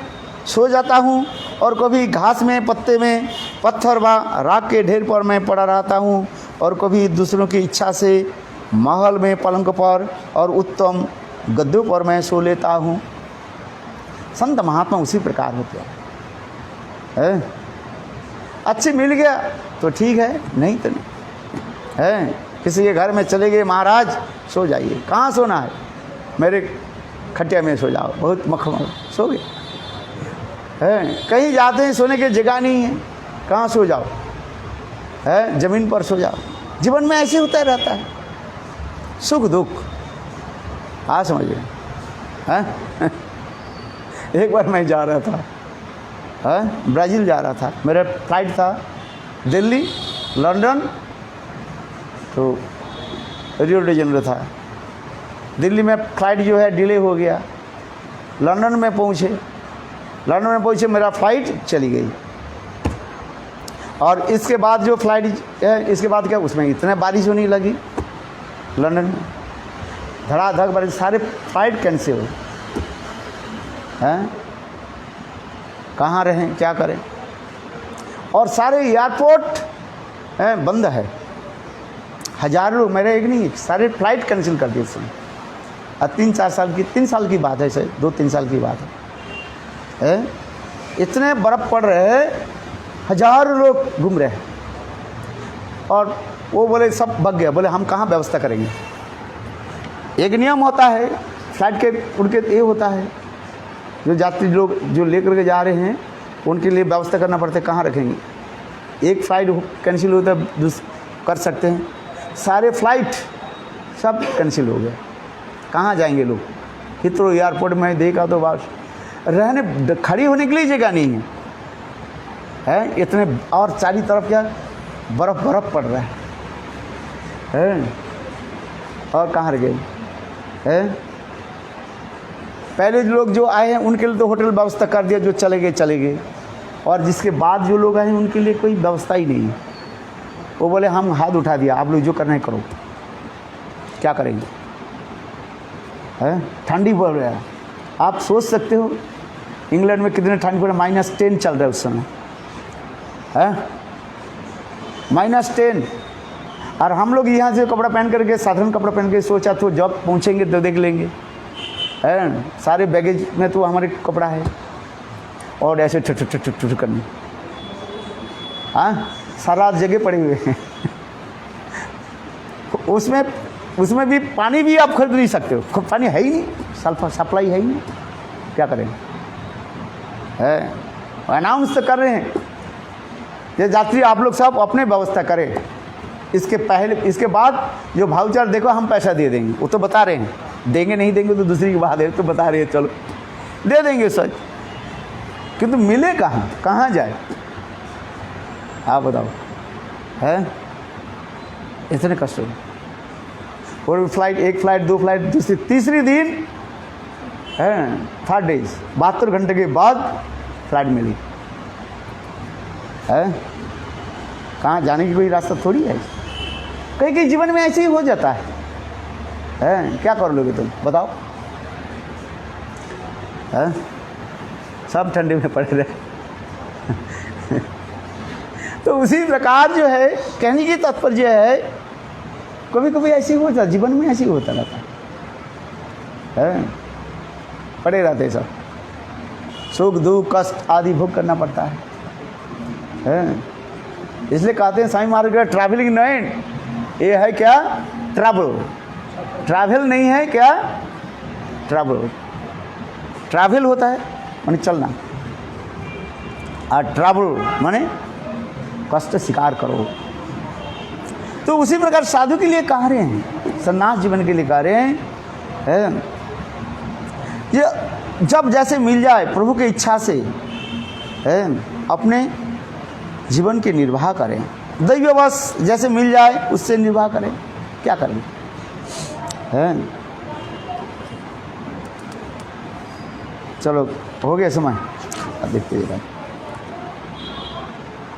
सो जाता हूँ और कभी घास में, पत्ते में, पत्थर व राख के ढेर पर मैं पड़ा रहता हूँ, और कभी दूसरों की इच्छा से महल में पलंग पर और उत्तम गद्दों पर मैं सो लेता हूँ। संत महात्मा उसी प्रकार होते हैं। अच्छी मिल गया तो ठीक है, नहीं तो नहीं है। किसी के घर में चले गए, महाराज सो जाइए, कहाँ सोना है, मेरे खटिया में सो जाओ, बहुत मखमल, सो गए है। कहीं जाते हैं सोने की जगह नहीं है, कहाँ सो जाओ है, ज़मीन पर सो जाओ। जीवन में ऐसे होता रहता है, सुख दुख। हाँ समझिए हैं। एक बार मैं जा रहा था ब्राज़ील जा रहा था, मेरा फ्लाइट था दिल्ली लंदन तो रियो डी जेनेरो था। दिल्ली में फ्लाइट जो है डिले हो गया, लंदन में पहुँचे मेरा फ्लाइट चली गई। और इसके बाद जो फ्लाइट है, इसके बाद क्या, उसमें इतने बारिश होने लगी लंदन में, धड़ाधड़ बारिश, सारे फ्लाइट कैंसिल हैं। कहाँ रहें, क्या करें, और सारे एयरपोर्ट बंद है। हज़ारों लोग, मेरे एक नहीं, सारे फ्लाइट कैंसिल कर दिए इसमें। और 3 साल की बात है, सर 2-3 साल की बात है। इतने बर्फ़ पड़ रहे हैं, हज़ारों लोग घूम रहे हैं, और वो बोले सब भग गया। बोले हम कहाँ व्यवस्था करेंगे। एक नियम होता है फ्लाइट के, उनके ये होता है, जो यात्री लोग जो लेकर के जा रहे हैं उनके लिए व्यवस्था करना पड़ता है, कहाँ रखेंगे। एक फ्लाइट कैंसिल होता है, कर सकते हैं, सारे फ्लाइट सब कैंसिल हो गए। कहाँ जाएंगे लोग। हिथ्रो एयरपोर्ट में देखा तो बस रहने, खड़ी होने के लिए जगह नहीं है इतने, और चारों तरफ क्या बर्फ़ पड़ रहा है और कहाँ रह गए हैं। पहले लोग जो आए हैं उनके लिए तो होटल व्यवस्था कर दिया, जो चले गए, और जिसके बाद जो लोग आए हैं उनके लिए कोई व्यवस्था ही नहीं है। वो बोले हम हाथ उठा दिया, आप लोग जो करना है करो, क्या करेंगे। ठंडी पड़ रहा है, आप सोच सकते हो इंग्लैंड में कितने ठंड पड़, -10 चल रहा है उस समय -10। और हम लोग यहाँ से कपड़ा पहन करके, साधारण कपड़ा पहन के सोचा तो जब पहुँचेंगे तो देख लेंगे सारे बैगेज में तो हमारे कपड़ा है, और ऐसे ठुठ करने सारा जगह पड़े हुए हैं। उसमें भी पानी भी आप खरीद नहीं सकते हो, पानी है ही नहीं, सप्लाई है ही नहीं, क्या करें। अनाउंस तो कर रहे हैं ये यात्री आप लोग सब अपने व्यवस्था करें, इसके बाद जो भाउचर देखो हम पैसा दे देंगे, वो तो बता रहे हैं। देंगे नहीं देंगे तो दूसरी की बात है, तो बता रहे हैं चलो दे देंगे सच, किंतु मिले कहाँ जाए आप बताओ। इतने कष्ट हो। और फ्लाइट, एक फ्लाइट, 2 फ्लाइट, दूसरी तीसरी दिन 3 डेज 72 घंटे के बाद फ्लाइट मिली कहाँ जाने की कोई रास्ता थोड़ी है। कई कई जीवन में ऐसे ही हो जाता है। क्या कर लोगे तुम बताओ? है? सब ठंडे में पड़े रहे। तो उसी प्रकार जो है कहने की तात्पर्य है, कभी कभी ऐसे ही होता, जीवन में ऐसे ही होता रहता है। पड़े रहते सब, सुख दुख कष्ट आदि भोग करना पड़ता है। इसलिए कहते हैं स्वामी महाराज का ट्रैवलिंग नहीं, ये है क्या? ट्रैवल। ट्रैवल नहीं है क्या? ट्रैवल। ट्रैवल होता है माने चलना, और ट्रैवल माने कष्ट स्वीकार करो। तो उसी प्रकार साधु के लिए कह रहे हैं, सन्यास जीवन के लिए कह रहे हैं, ये जब जैसे मिल जाए प्रभु की इच्छा से अपने जीवन के निर्वाह करें, दैववश जैसे मिल जाए उससे निर्वाह करें। क्या करें? चलो हो गया समय, अब देखते हैं।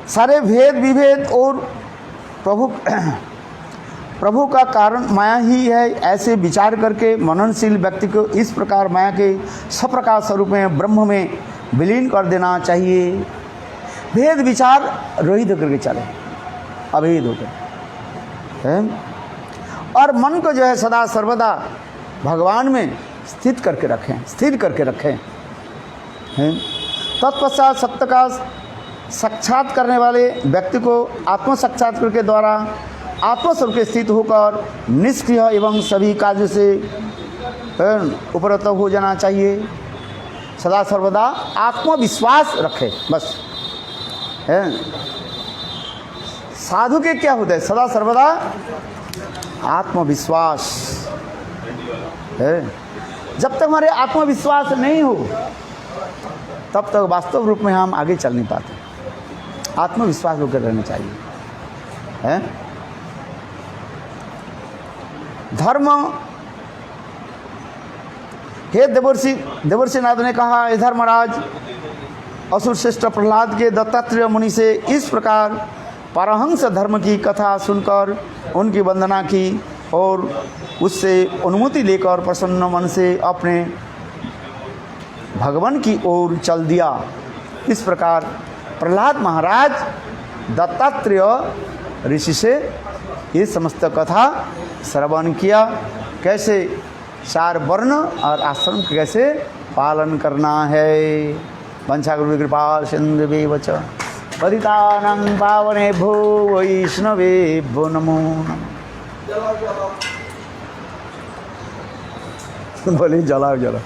सारे भेद विभेद और प्रभु का कारण माया ही है, ऐसे विचार करके मननशील व्यक्ति को इस प्रकार माया के सप्रकार स्वरूप में ब्रह्म में विलीन कर देना चाहिए। भेद विचार रहित होकर के चले, अभेद होकर, और मन को जो है सदा सर्वदा भगवान में स्थित करके रखें, स्थिर करके रखें। तत्पश्चात सत्य का साक्षात करने वाले व्यक्ति को आत्म साक्षात्कार के द्वारा आत्मस्वरूप के स्थित होकर निष्क्रिय एवं सभी कार्यों से उपरत हो जाना चाहिए। सदा सर्वदा आत्मविश्वास रखे, बस। साधु के क्या होता है? सदा सर्वदा आत्मविश्वास है। जब तक हमारे आत्मविश्वास नहीं हो तब तक वास्तव रूप में हम आगे चल नहीं पाते। आत्मविश्वास होकर रहना चाहिए, है? धर्म, हे देवर्षि नाथ ने कहा, हे धर्मराज, असुर श्रेष्ठ प्रहलाद के दत्तात्रेय मुनि से इस प्रकार परमहंस धर्म की कथा सुनकर उनकी वंदना की और उससे अनुमति लेकर प्रसन्न मन से अपने भगवान की ओर चल दिया। इस प्रकार प्रहलाद महाराज दत्तात्रेय ऋषि से ये समस्त कथा श्रवण किया, कैसे चार वर्ण और आश्रम कैसे पालन करना है। वंशा गुरु कृपा सिंधुभ्यो च पतितानां पावनेभ्यो वैष्णवेभ्यो नमो नमः। बोले जलाओ जलाओ।